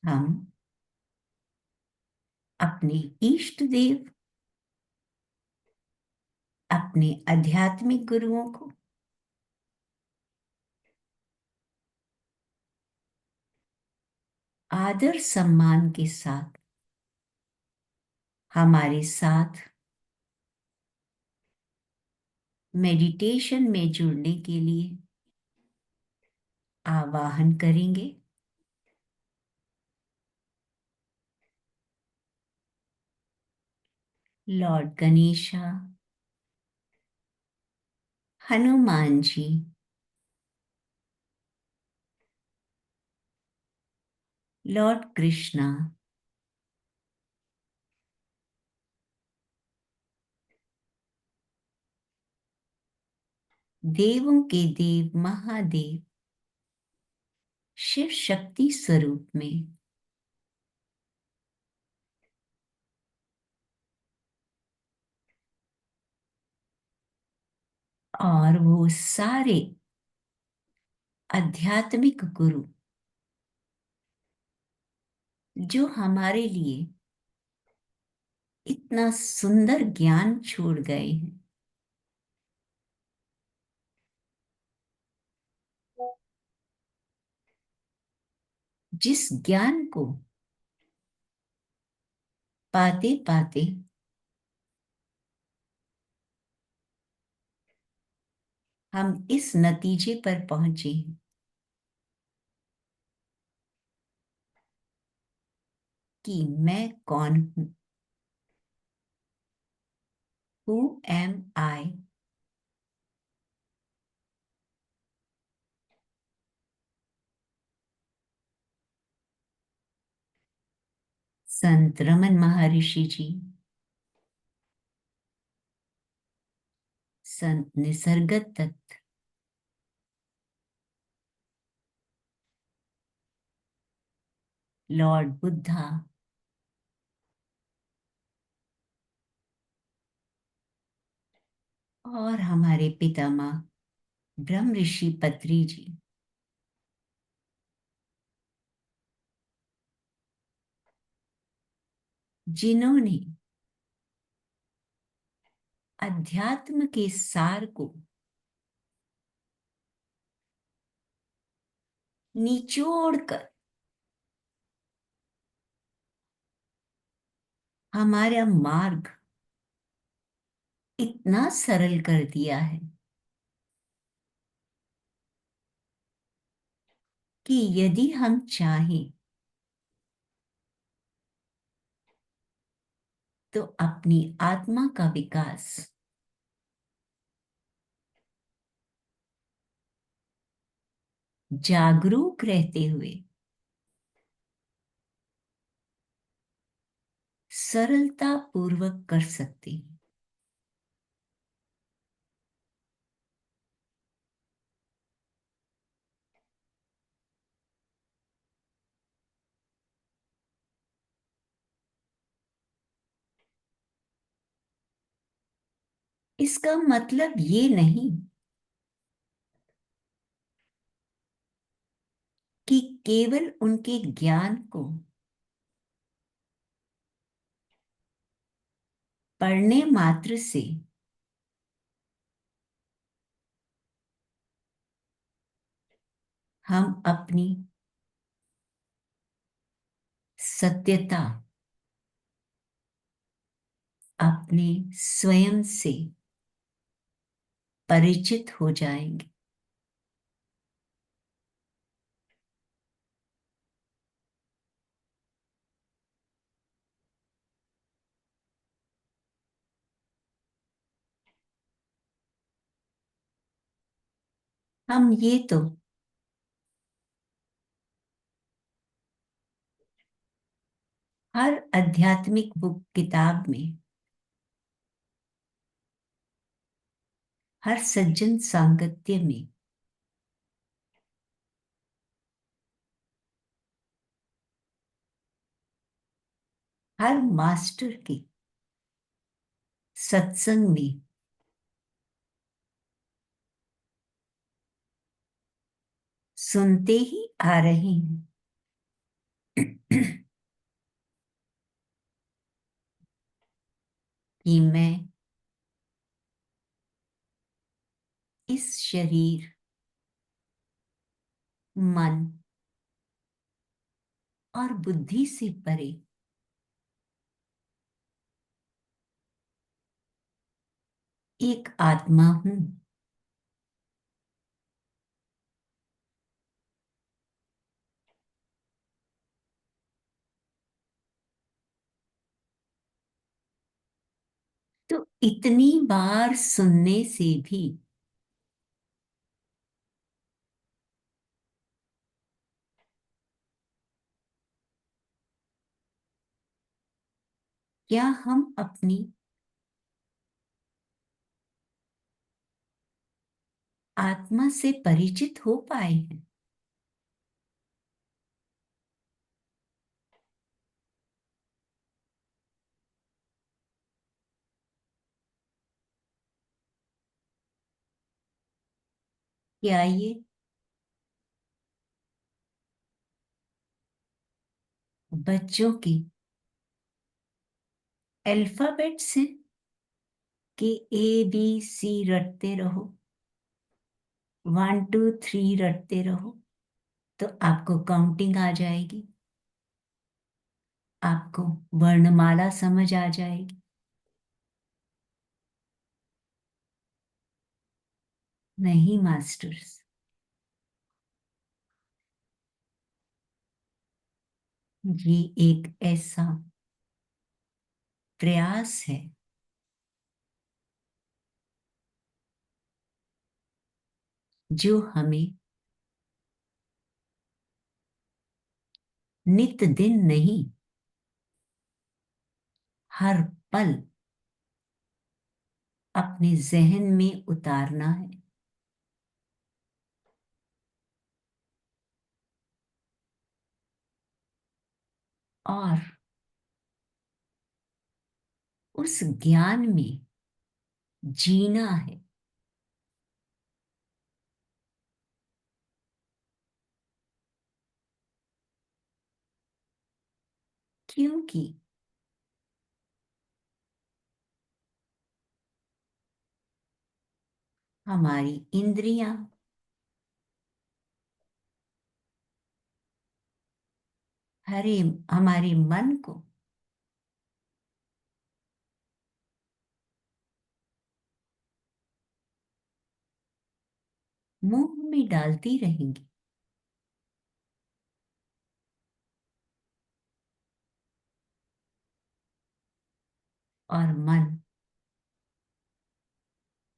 हम अपने इष्ट देव, अपने आध्यात्मिक गुरुओं को आदर सम्मान के साथ हमारे साथ मेडिटेशन में जुड़ने के लिए आवाहन करेंगे। लॉर्ड गणेशा, हनुमान जी, लॉर्ड कृष्णा, देवों के देव महादेव शिव शक्ति स्वरूप में और वो सारे आध्यात्मिक गुरु जो हमारे लिए इतना सुंदर ज्ञान छोड़ गए हैं, जिस ज्ञान को पाते पाते हम इस नतीजे पर पहुंचे हैं कि मैं कौन हूं। Who am I? Sant Raman Maharshi ji, Sant Nisargadatta, Lord Buddha, और हमारे पितामह ब्रह्म ऋषि पत्री जी, जिन्होंने अध्यात्म के सार को निचोड़कर हमारा मार्ग इतना सरल कर दिया है कि यदि हम चाहें तो अपनी आत्मा का विकास जागरूक रहते हुए सरलता पूर्वक कर सकते हैं। इसका मतलब ये नहीं कि केवल उनके ज्ञान को पढ़ने मात्र से हम अपनी सत्यता, अपने स्वयं से परिचित हो जाएंगे। हम ये तो हर आध्यात्मिक बुक किताब में, हर सज्जन सांगत्य में, हर मास्टर के सत्संग में सुनते ही आ रहे हैं कि मैं इस शरीर, मन और बुद्धि से परे एक आत्मा हूं। तो इतनी बार सुनने से भी क्या हम अपनी आत्मा से परिचित हो पाए हैं? क्या ये बच्चों की अल्फाबेट से कि ABC रटते रहो, 1 2 3 रटते रहो, तो आपको काउंटिंग आ जाएगी, आपको वर्णमाला समझ आ जाएगी? नहीं मास्टर्स, ये एक ऐसा प्रयास है जो हमें नित दिन नहीं, हर पल अपने जहन में उतारना है। और उस ज्ञान में जीना है। क्योंकि हमारी इंद्रियां हरे हमारे मन को मुंह में डालती रहेंगी, और मन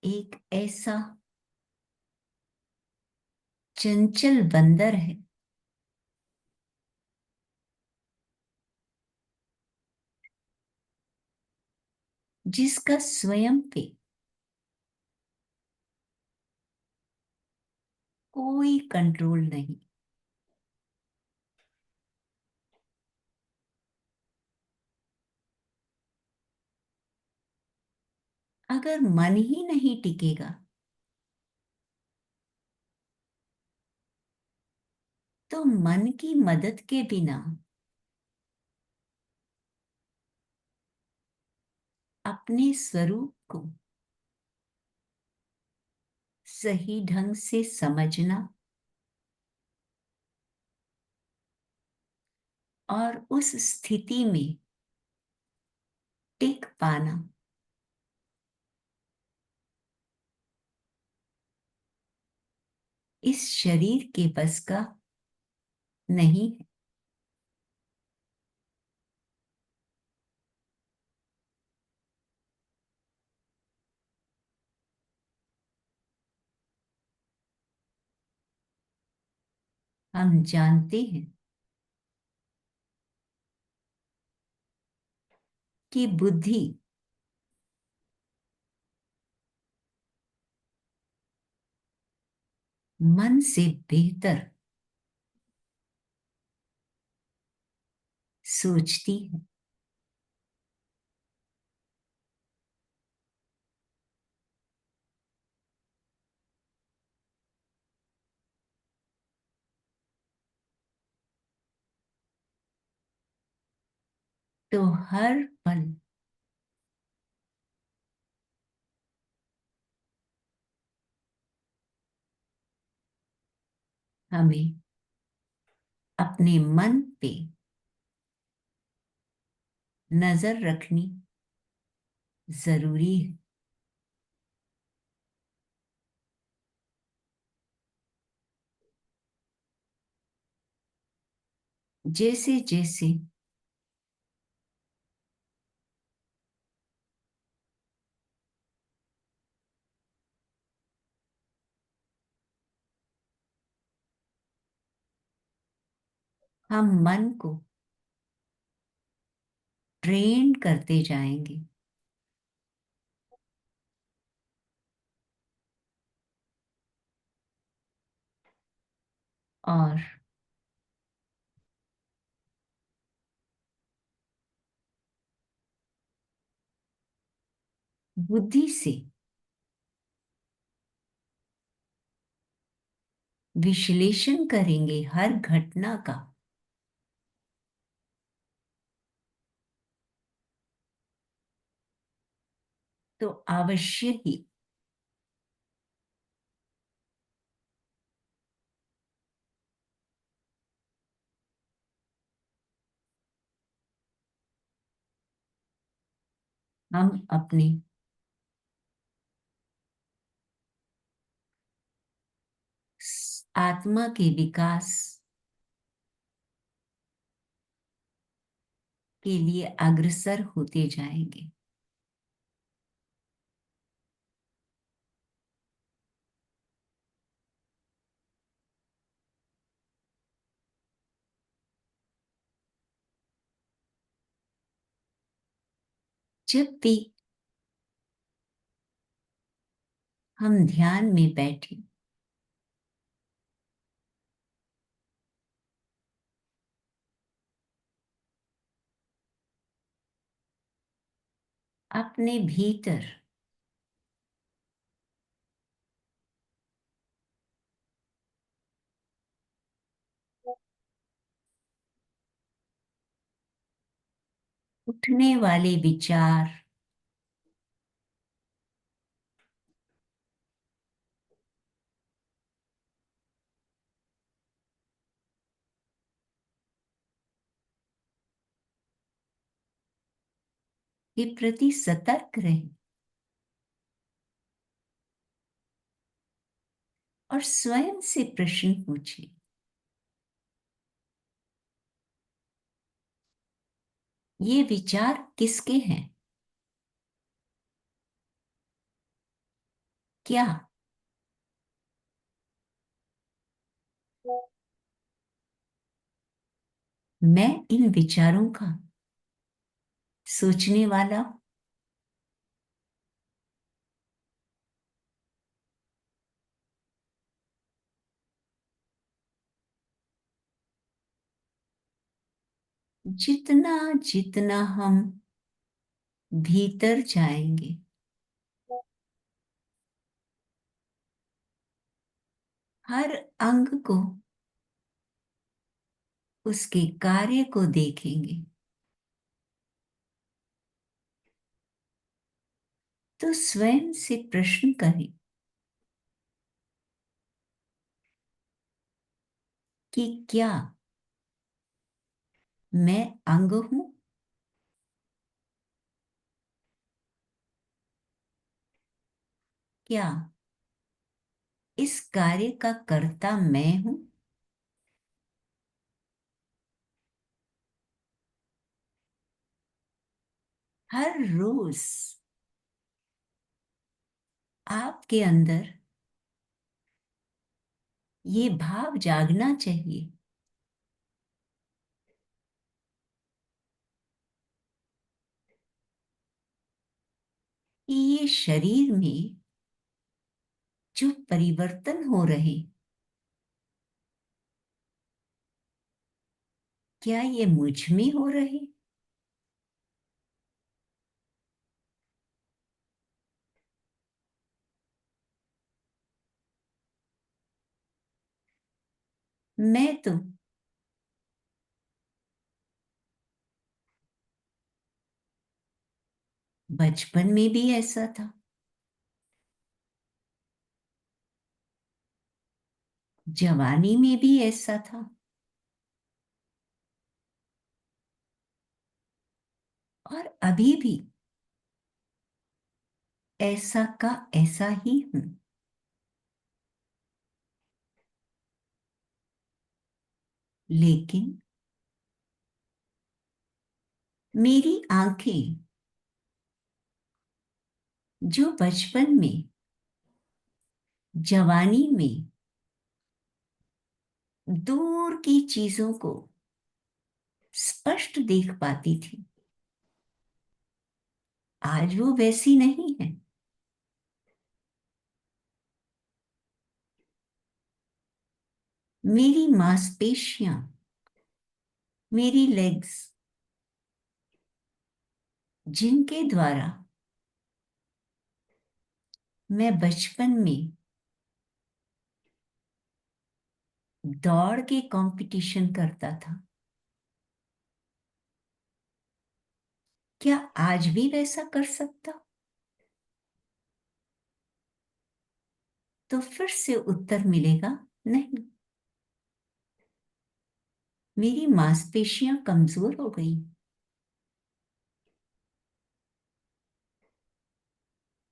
एक ऐसा चंचल बंदर है जिसका स्वयं पे कोई कंट्रोल नहीं। अगर मन ही नहीं टिकेगा तो मन की मदद के बिना अपने स्वरूप को सही ढंग से समझना और उस स्थिति में टिक पाना इस शरीर के बस का नहीं है। हम जानते हैं कि बुद्धि मन से बेहतर सोचती है। तो हर पल हमें अपने मन पे नजर रखनी जरूरी है। जैसे जैसे हम मन को ट्रेन करते जाएंगे और बुद्धि से विश्लेषण करेंगे हर घटना का, तो अवश्य ही हम अपने आत्मा के विकास के लिए अग्रसर होते जाएंगे। जब भी हम ध्यान में बैठे, अपने भीतर उठने वाले विचार के प्रति सतर्क रहें और स्वयं से प्रश्न पूछें, ये विचार किसके हैं? क्या मैं इन विचारों का सोचने वाला हूं? जितना जितना हम भीतर जाएंगे, हर अंग को, उसके कार्य को देखेंगे, तो स्वयं से प्रश्न करें कि क्या मैं अंग हूं? क्या इस कार्य का कर्ता मैं हूं? हर रोज आपके अंदर ये भाव जागना चाहिए कि ये शरीर में जो परिवर्तन हो रहे, क्या ये मुझ में हो रहे? मैं तो बचपन में भी ऐसा था, जवानी में भी ऐसा था, और अभी भी ऐसा का ऐसा ही हूं। लेकिन मेरी आंखें जो बचपन में, जवानी में दूर की चीजों को स्पष्ट देख पाती थी, आज वो वैसी नहीं है। मेरी मांसपेशियां, मेरी लेग्स, जिनके द्वारा मैं बचपन में दौड़ के कंपटीशन करता था, क्या आज भी वैसा कर सकता? तो फिर से उत्तर मिलेगा नहीं। मेरी मांसपेशियां कमजोर हो गई।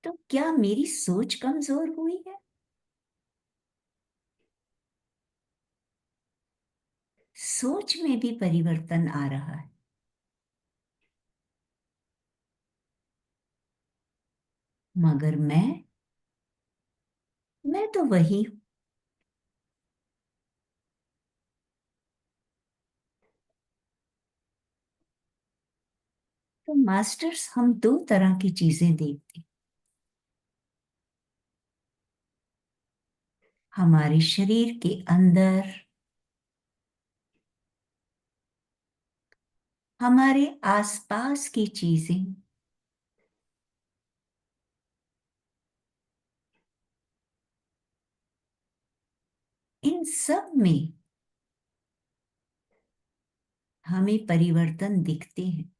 तो क्या मेरी सोच कमजोर हुई है? सोच में भी परिवर्तन आ रहा है, मगर मैं तो वही हूं। तो मास्टर्स, हम दो तरह की चीजें देखते हैं। हमारे शरीर के अंदर, हमारे आसपास की चीजें, इन सब में हमें परिवर्तन दिखते हैं।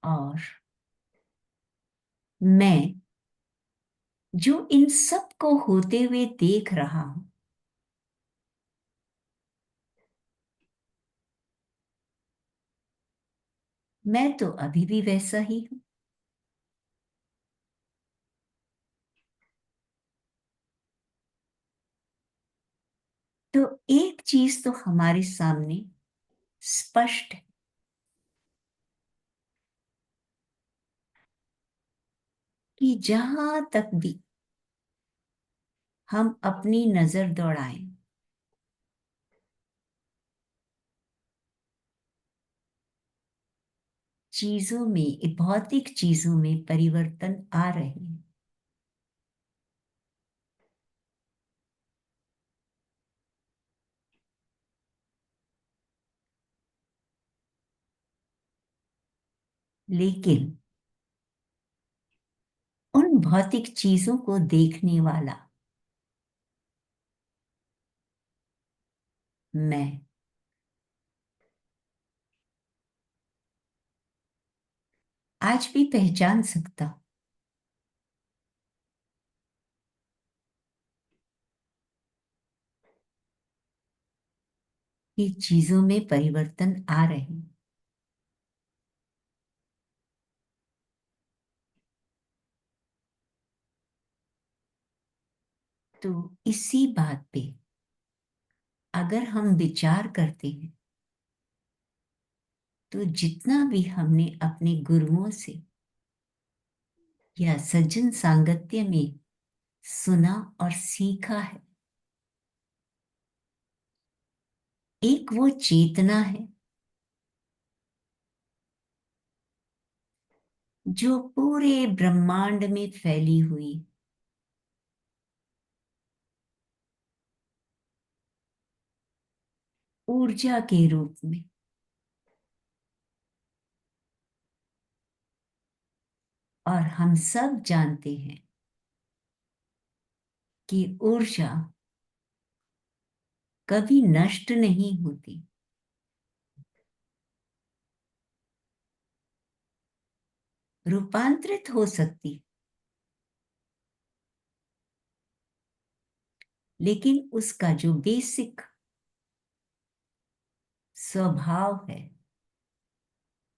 और मैं जो इन सब को होते हुए देख रहा हूं, मैं तो अभी भी वैसा ही हूं। तो एक चीज तो हमारे सामने स्पष्ट है कि जहां तक भी हम अपनी नजर दौड़ाएं, चीजों में, भौतिक चीजों में परिवर्तन आ रहे हैं। लेकिन उन भौतिक चीजों को देखने वाला मैं आज भी पहचान सकता हूं कि चीजों में परिवर्तन आ रहे हैं। तो इसी बात पे अगर हम विचार करते हैं, तो जितना भी हमने अपने गुरुओं से या सज्जन सांगत्य में सुना और सीखा है। एक वो चेतना है जो पूरे ब्रह्मांड में फैली हुई, ऊर्जा के रूप में। और हम सब जानते हैं कि ऊर्जा कभी नष्ट नहीं होती, रूपांतरित हो सकती, लेकिन उसका जो बेसिक स्वभाव है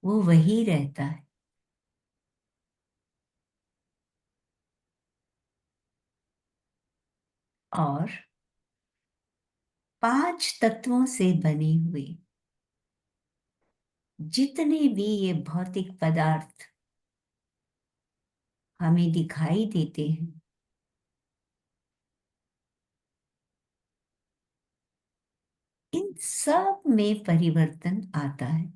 वो वही रहता है। और 5 तत्वों से बने हुए जितने भी ये भौतिक पदार्थ हमें दिखाई देते हैं, इन सब में परिवर्तन आता है।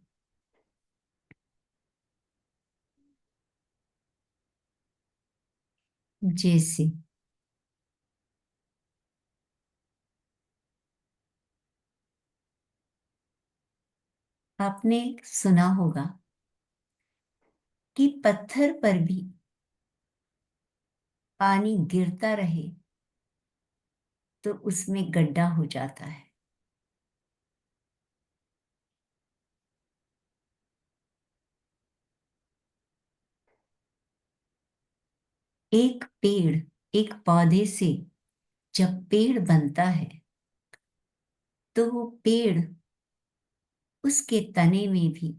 जैसे आपने सुना होगा कि पत्थर पर भी पानी गिरता रहे तो उसमें गड्ढा हो जाता है। एक पेड़, एक पौधे से जब पेड़ बनता है तो वो पेड़, उसके तने में भी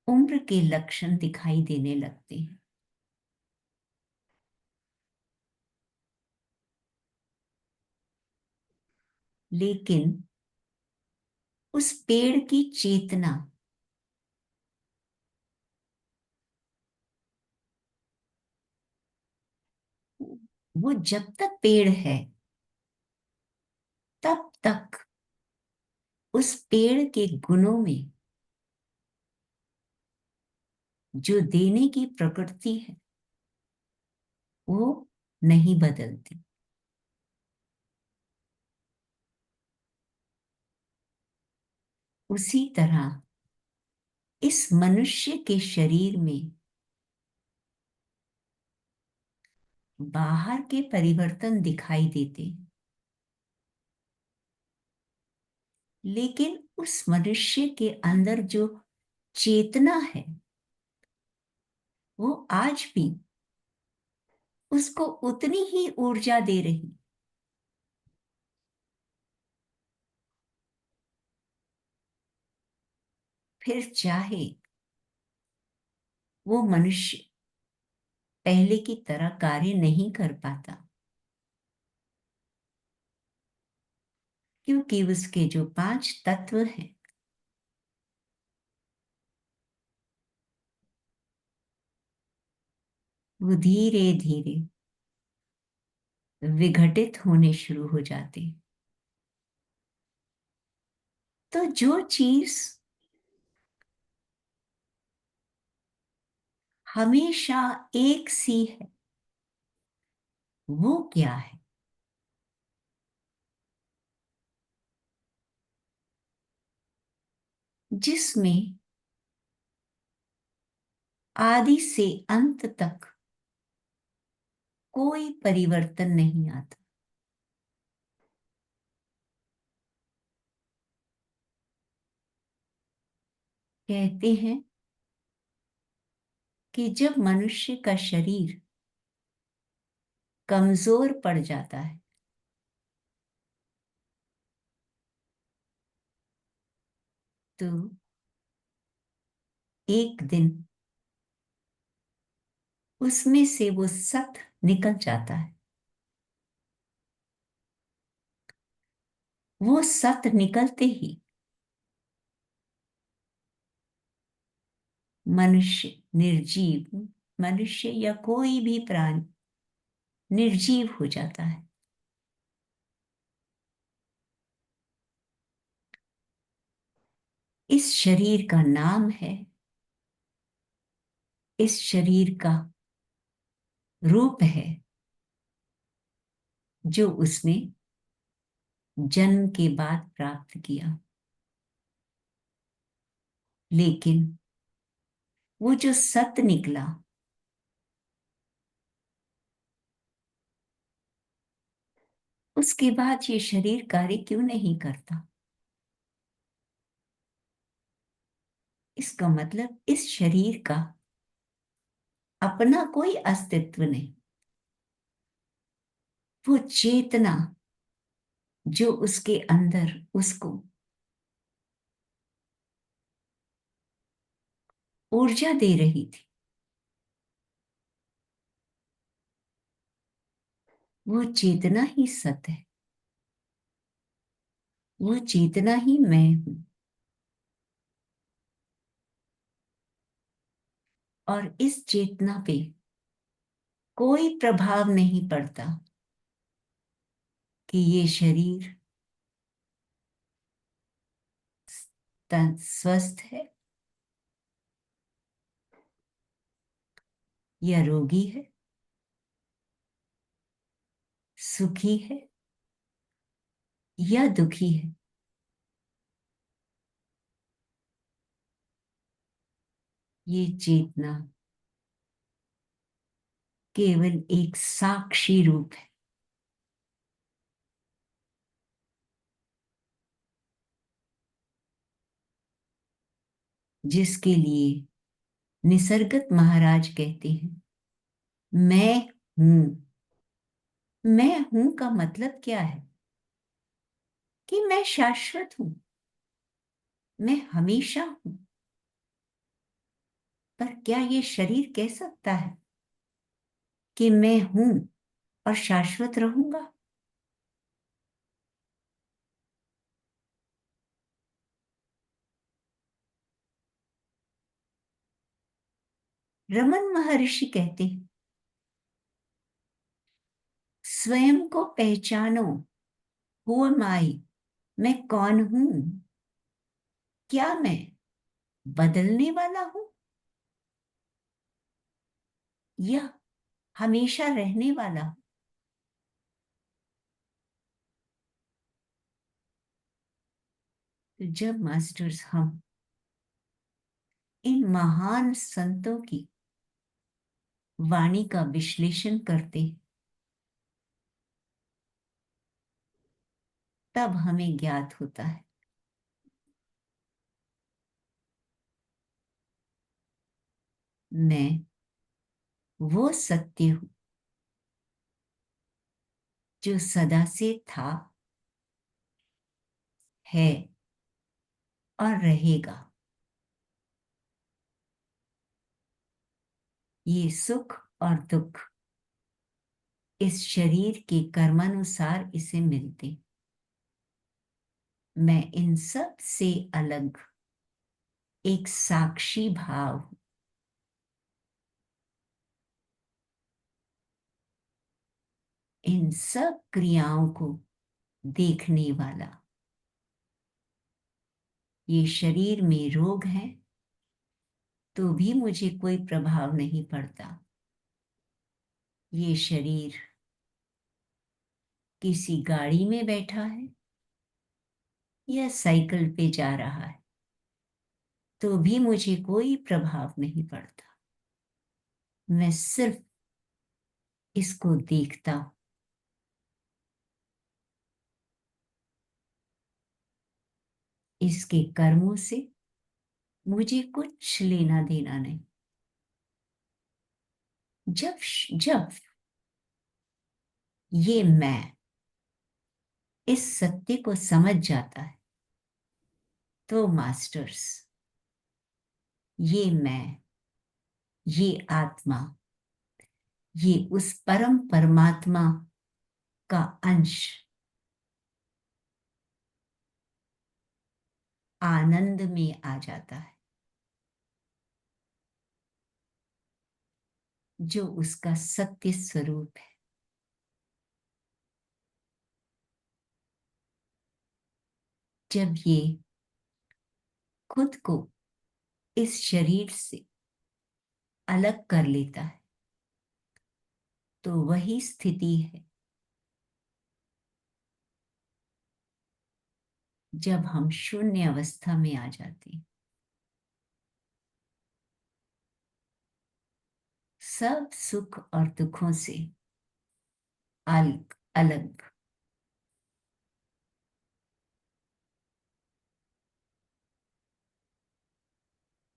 उम्र के लक्षण दिखाई देने लगते हैं। लेकिन उस पेड़ की चेतना, वो जब तक पेड़ है तब तक उस पेड़ के गुणों में जो देने की प्रकृति है वो नहीं बदलती। उसी तरह इस मनुष्य के शरीर में बाहर के परिवर्तन दिखाई देते हैं, लेकिन उस मनुष्य के अंदर जो चेतना है वो आज भी उसको उतनी ही ऊर्जा दे रही। फिर चाहे वो मनुष्य पहले की तरह कार्य नहीं कर पाता, क्योंकि उसके जो 5 तत्व हैं वो धीरे धीरे विघटित होने शुरू हो जाते हैं। तो जो चीज हमेशा एक सी है वो क्या है? जिसमें आदि से अंत तक कोई परिवर्तन नहीं आता। कहते हैं कि जब मनुष्य का शरीर कमजोर पड़ जाता है तो एक दिन उसमें से वो सत निकल जाता है। वो सत निकलते ही मनुष्य निर्जीव मनुष्य या कोई भी प्राणी निर्जीव हो जाता है। इस शरीर का नाम है, इस शरीर का रूप है जो उसने जन्म के बाद प्राप्त किया। लेकिन वो जो सत्य निकला, उसके बाद ये शरीर कार्य क्यों नहीं करता? इसका मतलब इस शरीर का अपना कोई अस्तित्व नहीं। वो चेतना जो उसके अंदर उसको ऊर्जा दे रही थी, वो चेतना ही सत्य है। वो चेतना ही मैं हूं। और इस चेतना पे कोई प्रभाव नहीं पड़ता कि ये शरीर स्वस्थ है या रोगी है, सुखी है या दुखी है। ये चेतना केवल एक साक्षी रूप है, जिसके लिए निसर्गत महाराज कहते हैं, मैं हूं। मैं हूं का मतलब क्या है? कि मैं शाश्वत हूं, मैं हमेशा हूं। पर क्या ये शरीर कह सकता है कि मैं हूं और शाश्वत रहूंगा? रमन महर्षि कहते हैं, स्वयं को पहचानो। हु एम आई? मैं कौन हूं? क्या मैं बदलने वाला हूं या हमेशा रहने वाला हूं? तो जब मास्टर्स हम इन महान संतों की वाणी का विश्लेषण करते, तब हमें ज्ञात होता है मैं वो सत्य हूं जो सदा से था, है और रहेगा। ये सुख और दुख इस शरीर के कर्मानुसार इसे मिलते। मैं इन सब से अलग एक साक्षी भाव हूं। इन सब क्रियाओं को देखने वाला। ये शरीर में रोग है तो भी मुझे कोई प्रभाव नहीं पड़ता। ये शरीर किसी गाड़ी में बैठा है या साइकिल पे जा रहा है तो भी मुझे कोई प्रभाव नहीं पड़ता। मैं सिर्फ इसको देखता हूं। इसके कर्मों से मुझे कुछ लेना देना नहीं। जब जब ये मैं इस सत्य को समझ जाता है, तो मास्टर्स, ये मैं, ये आत्मा, ये उस परम परमात्मा का अंश आनंद में आ जाता है। जो उसका सत्य स्वरूप है। जब ये खुद को इस शरीर से अलग कर लेता है तो वही स्थिति है जब हम शून्य अवस्था में आ जाते हैं। सब सुख और दुखों से अलग अलग।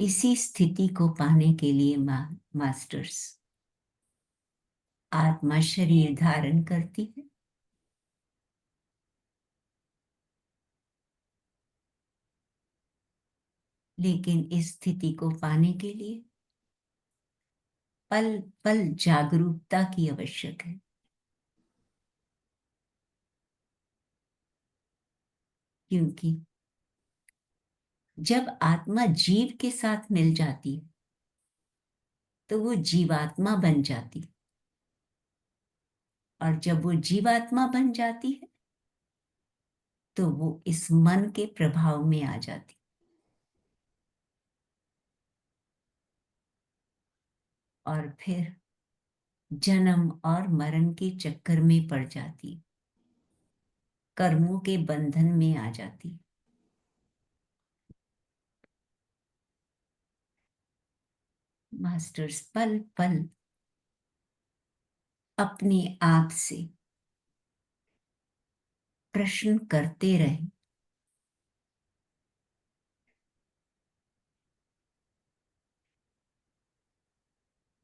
इसी स्थिति को पाने के लिए मास्टर्स आत्मा शरीर धारण करती है, लेकिन इस स्थिति को पाने के लिए पल पल जागरूकता की आवश्यक है। क्योंकि जब आत्मा जीव के साथ मिल जाती है तो वो जीवात्मा बन जाती है, और जब वो जीवात्मा बन जाती है तो वो इस मन के प्रभाव में आ जाती, और फिर जन्म और मरण के चक्कर में पड़ जाती, कर्मों के बंधन में आ जाती। मास्टर्स पल पल अपने आप से प्रश्न करते रहे,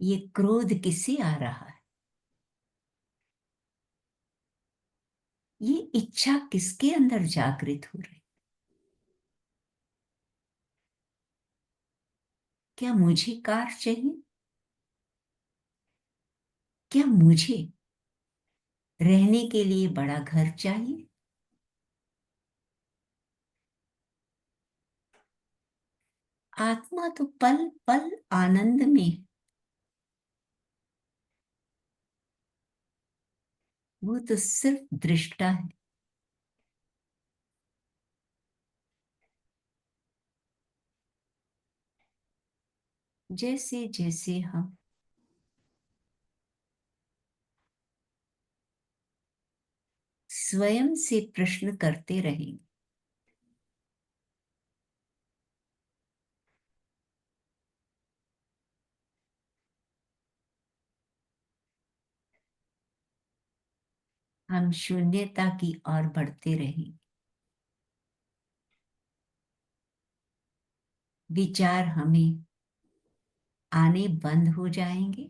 ये क्रोध किससे आ रहा है, ये इच्छा किसके अंदर जागृत हो रही, क्या मुझे कार चाहिए, क्या मुझे रहने के लिए बड़ा घर चाहिए। आत्मा तो पल पल आनंद में, वो तो सिर्फ दृष्टा है। जैसे जैसे हम स्वयं से प्रश्न करते रहेंगे, हम शून्यता की ओर बढ़ते रहेंगे। विचार हमें आने बंद हो जाएंगे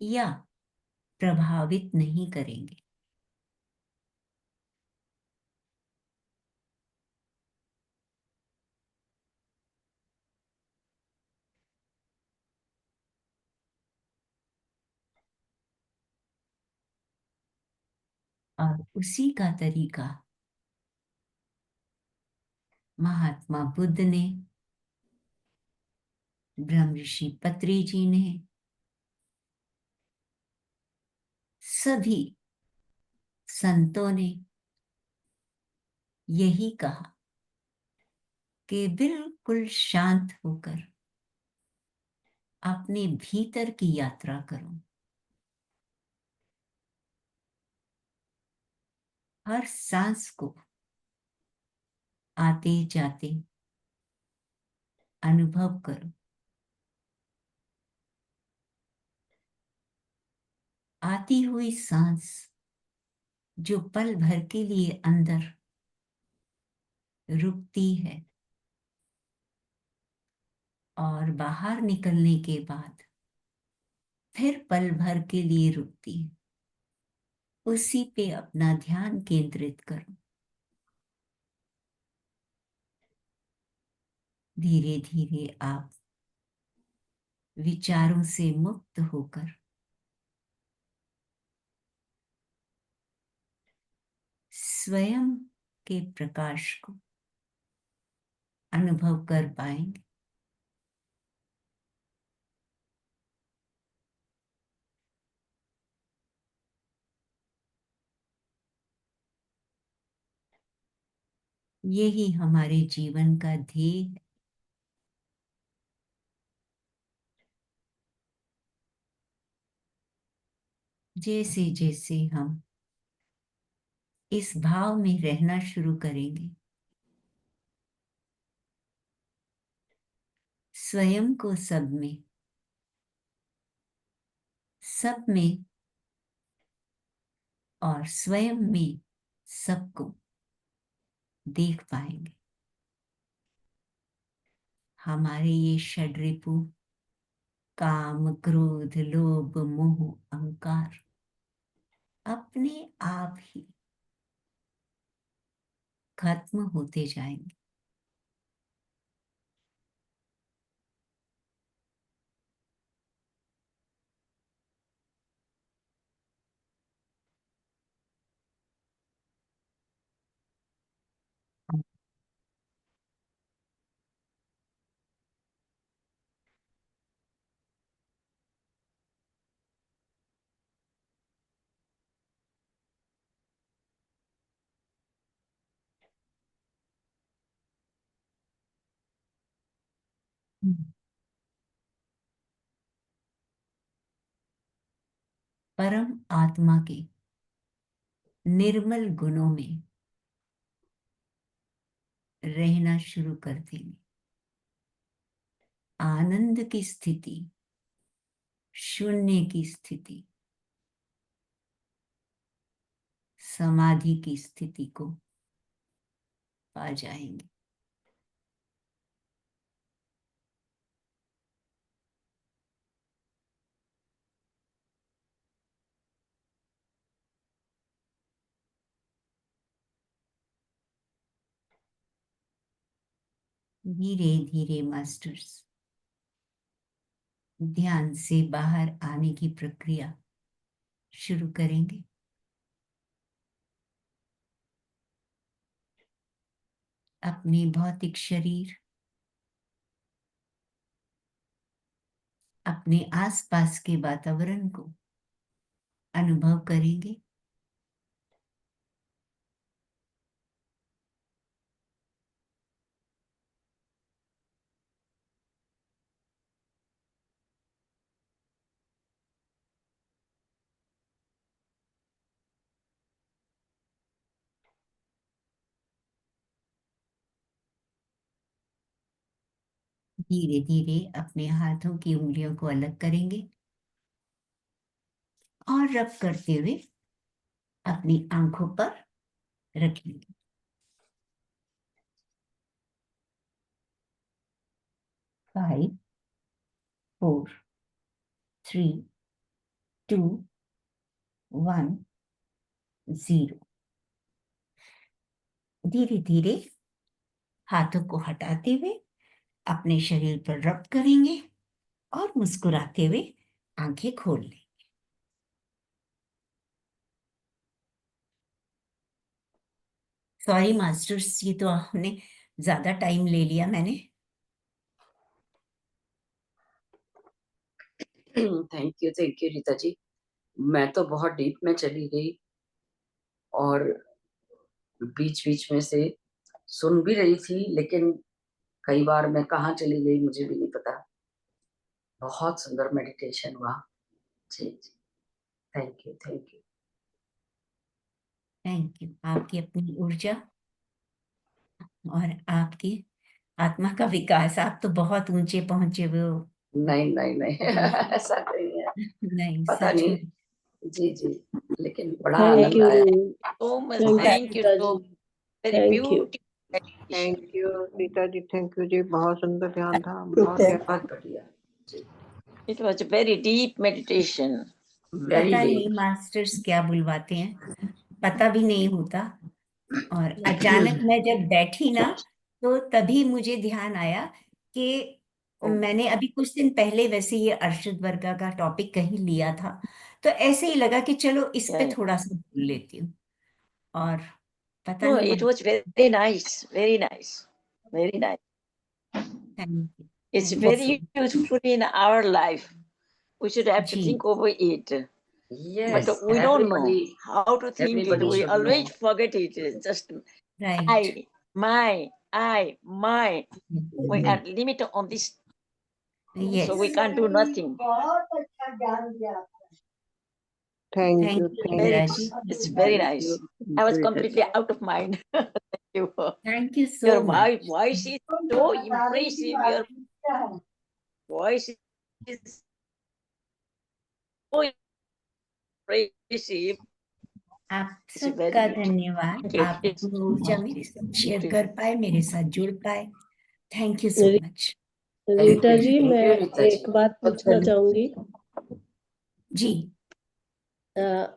या प्रभावित नहीं करेंगे। और उसी का तरीका महात्मा बुद्ध ने, ब्रह्म ऋषि पत्री जी ने, सभी संतों ने यही कहा कि बिल्कुल शांत होकर अपने भीतर की यात्रा करो। हर सांस को आते जाते अनुभव करो। आती हुई सांस जो पल भर के लिए अंदर रुकती है और बाहर निकलने के बाद फिर पल भर के लिए रुकती है, उसी पे अपना ध्यान केंद्रित करो। धीरे धीरे आप विचारों से मुक्त होकर स्वयं के प्रकाश को अनुभव कर पाएंगे। यही हमारे जीवन का ध्येय है। जैसे जैसे हम इस भाव में रहना शुरू करेंगे, स्वयं को सब में और स्वयं में सबको देख पाएंगे। हमारे ये षड्रिपु काम, क्रोध, लोभ, मोह, अहंकार अपने आप ही खत्म होते जाएंगे। परम आत्मा के निर्मल गुणों में रहना शुरू कर देंगे। आनंद की स्थिति, शून्य की स्थिति, समाधि की स्थिति को पा जाएंगे। धीरे धीरे मास्टर्स ध्यान से बाहर आने की प्रक्रिया शुरू करेंगे। अपने भौतिक शरीर, अपने आसपास के वातावरण को अनुभव करेंगे। धीरे धीरे अपने हाथों की उंगलियों को अलग करेंगे और रब करते हुए अपनी आंखों पर रखेंगे। 5, 4, 3, 2, 1, 0। धीरे धीरे हाथों को हटाते हुए अपने शरीर पर रब करेंगे और मुस्कुराते हुए आंखें खोल लेंगे। सॉरी मास्टर्स, ये तो आपने ज्यादा टाइम ले लिया मैंने। Thank you Rita ji. मैं तो बहुत डीप में चली गई और बीच बीच में से सुन भी रही थी, लेकिन कई बार मैं कहाँ चली गई मुझे भी नहीं पता। बहुत सुंदर मेडिटेशन हुआ। जी जी, thank you thank you. Thank you. आपकी अपनी ऊर्जा और आपकी आत्मा का विकास, आप तो बहुत ऊंचे पहुंचे हुए हो। नहीं नहीं नहीं ऐसा नहीं है, नहीं, पता सच नहीं। में। जी जी, लेकिन बड़ा Thank आनंद आया। you. So much. Thank Thank you, you Rita so ji. much. Very Thank you. beautiful meditation. Thank you, Rita ji. Thank you जी, बहुत सुंदर ध्यान था, बहुत बहुत प्यारा। बढ़िया जी, It was a very deep meditation. Very पता डीप। नहीं मास्टर्स क्या बुलवाते हैं, पता भी नहीं होता। और अचानक मैं जब बैठी ना, तो तभी मुझे ध्यान आया कि मैंने अभी कुछ दिन पहले वैसे ये अरशद वर्गा का टॉपिक कहीं लिया था, तो ऐसे ही लगा कि चलो इस पे Yeah. थोड़ा सा बोल लेती हूँ। और पता No, नहीं it was very nice. Very nice. Very nice. Thank you. It's thank very useful in our life. We should have to जी, think over it. Yes, But we don't know everybody how to think it. everybody We should know. always forget it. Just right. I my, I, my. We are limited on this, Yes. so we can't do nothing. Thank Thank you. you, Thank Very, Indira you. ji. it's very nice. I was Very completely out of mind. Thank you. Thank you so Your much. voice is so impressive. Your voice is so impressive. आप It's very सबका good. धन्यवाद। Thank you. आप अपनी ऊर्जा मेरे साथ share Please. कर पाए, मेरे साथ जुड़ पाए। Thank you so much. Rita ji, Thank you, मैं रीता जी। एक बात पूछना चाहूंगी। जी,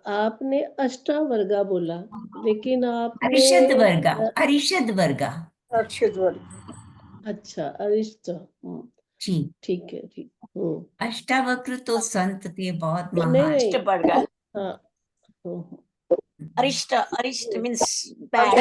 आपने अष्टावर्गा बोला, लेकिन आपने अरिषद वर्गा, अरिषद वर्गा। अच्छा, अरिष्ट। जी, ठीक है, ठीक। अष्टावक्र तो संत थे बहुत नहीं महान। नहीं, Arishta हाँ। Arishta means bad.